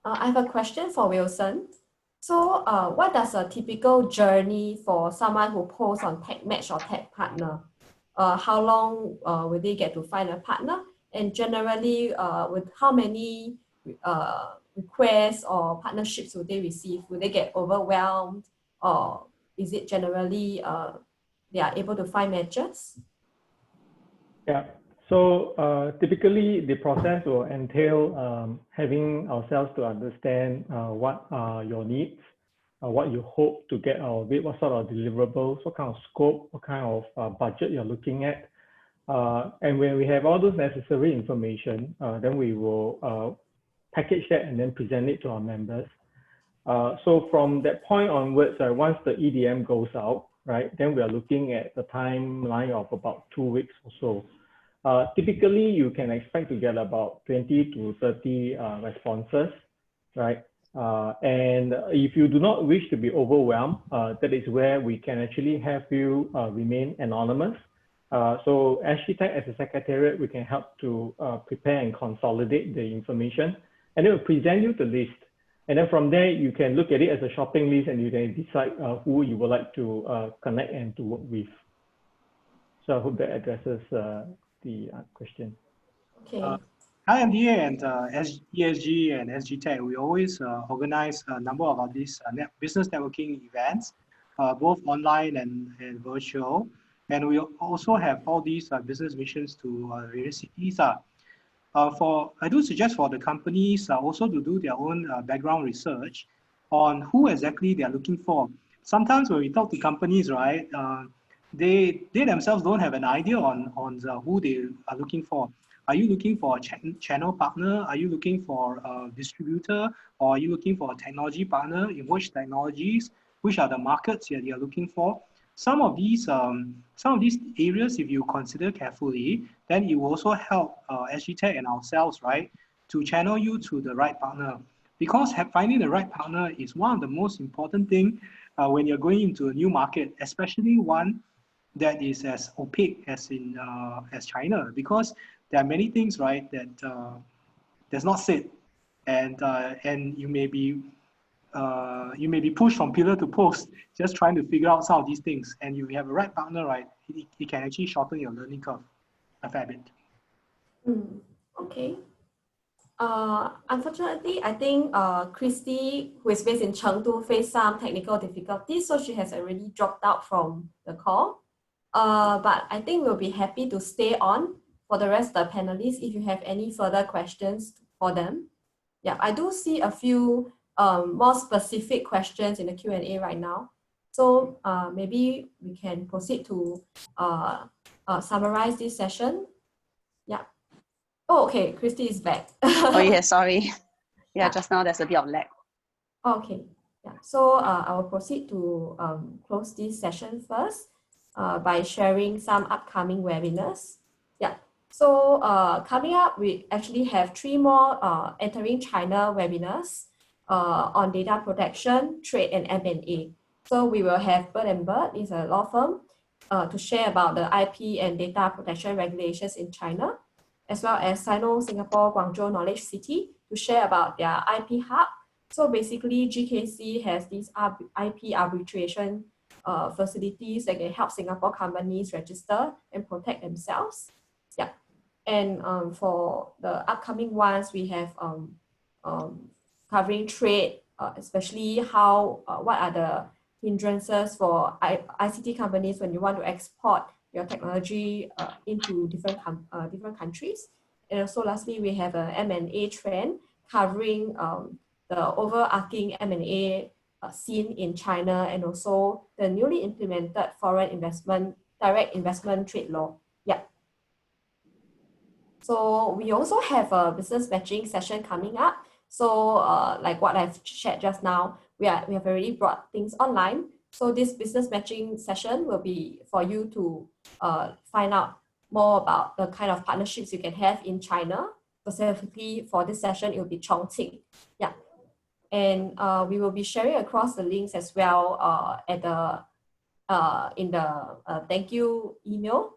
I have a question for Wilson. So what does a typical journey for someone who posts on Tech Match or Tech Partner? How long will they get to find a partner? And generally, with how many requests or partnerships will they receive? Will they get overwhelmed, or is it generally they are able to find matches? Yeah. So typically the process will entail having ourselves to understand what are your needs, what you hope to get out of it, what sort of deliverables, what kind of scope, what kind of budget you're looking at. And when we have all those necessary information, then we will package that and then present it to our members. So from that point onwards, once the EDM goes out, right, then we are looking at the timeline of about 2 weeks or so. Typically, you can expect to get about 20 to 30 responses, right? And if you do not wish to be overwhelmed, that is where we can actually have you remain anonymous. So SGTech as a secretariat, we can help to prepare and consolidate the information, and then we'll present you the list. And then from there, you can look at it as a shopping list and you can decide who you would like to connect and to work with. So I hope that addresses the question. Okay. IMDA and ESG and SGTech, we always organize a number of these business networking events, both online and virtual. And we also have all these business missions to various cities. I do suggest for the companies also to do their own background research on who exactly they are looking for. Sometimes when we talk to companies, right, they themselves don't have an idea on who they are looking for. Are you looking for a channel partner? Are you looking for a distributor? Or are you looking for a technology partner? In which technologies? Which are the markets that you're looking for? Some of these areas, if you consider carefully, then it will also help SGTech and ourselves, right, to channel you to the right partner. Because finding the right partner is one of the most important things when you're going into a new market, especially one that is as opaque as China, because there are many things, right, that that's not said, and you may be pushed from pillar to post, just trying to figure out some of these things. And if you have a right partner, right, it can actually shorten your learning curve a fair bit. Okay. Unfortunately, I think Christy, who is based in Chengdu, faced some technical difficulties, so she has already dropped out from the call. But I think we'll be happy to stay on for the rest of the panelists if you have any further questions for them. Yeah, I do see a few more specific questions in the Q&A right now. So maybe we can proceed to summarize this session. Yeah. Oh, okay, Christy is back. Oh yeah, sorry. Yeah, just now there's a bit of lag. Okay, yeah. So I will proceed to close this session first by sharing some upcoming webinars. Yeah. So coming up, we actually have 3 more entering China webinars on data protection, trade, and M&A. So we will have Bird & Bird, is a law firm, to share about the IP and data protection regulations in China, as well as Sino-Singapore Guangzhou Knowledge City to share about their IP hub. So basically, GKC has these IP arbitration facilities that can help Singapore companies register and protect themselves. Yeah. And for the upcoming ones, we have covering trade, especially how what are the hindrances for ICT companies when you want to export your technology into different countries. And also lastly, we have a M&A trend covering the overarching M&A scene in China, and also the newly implemented foreign investment, direct investment trade law. Yeah. So we also have a business matching session coming up. So like what I've shared just now, we have already brought things online. So this business matching session will be for you to find out more about the kind of partnerships you can have in China. Specifically for this session, it will be CHONGQING. Yeah. And we will be sharing across the links as well at the in the thank you email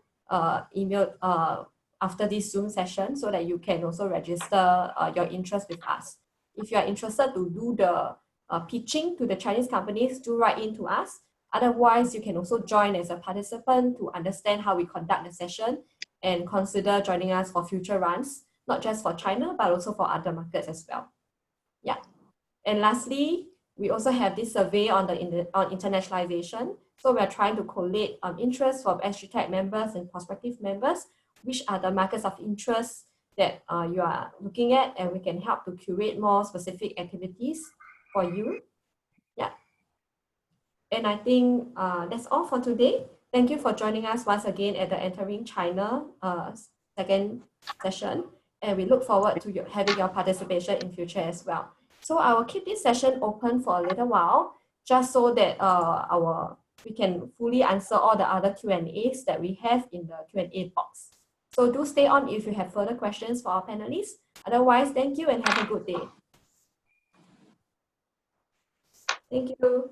after this Zoom session, so that you can also register your interest with us. If you are interested to do the pitching to the Chinese companies, do write in to us. Otherwise, you can also join as a participant to understand how we conduct the session and consider joining us for future runs, not just for China, but also for other markets as well. Yeah. And lastly, we also have this survey on internationalization. So we're trying to collate interest from SGTech members and prospective members, which are the markets of interest that you are looking at, and we can help to curate more specific activities for you. Yeah. And I think that's all for today. Thank you for joining us once again at the Entering China second session, and we look forward to having your participation in future as well. So I will keep this session open for a little while, just so that we can fully answer all the other Q&As that we have in the Q&A box. So do stay on if you have further questions for our panelists. Otherwise, thank you and have a good day. Thank you.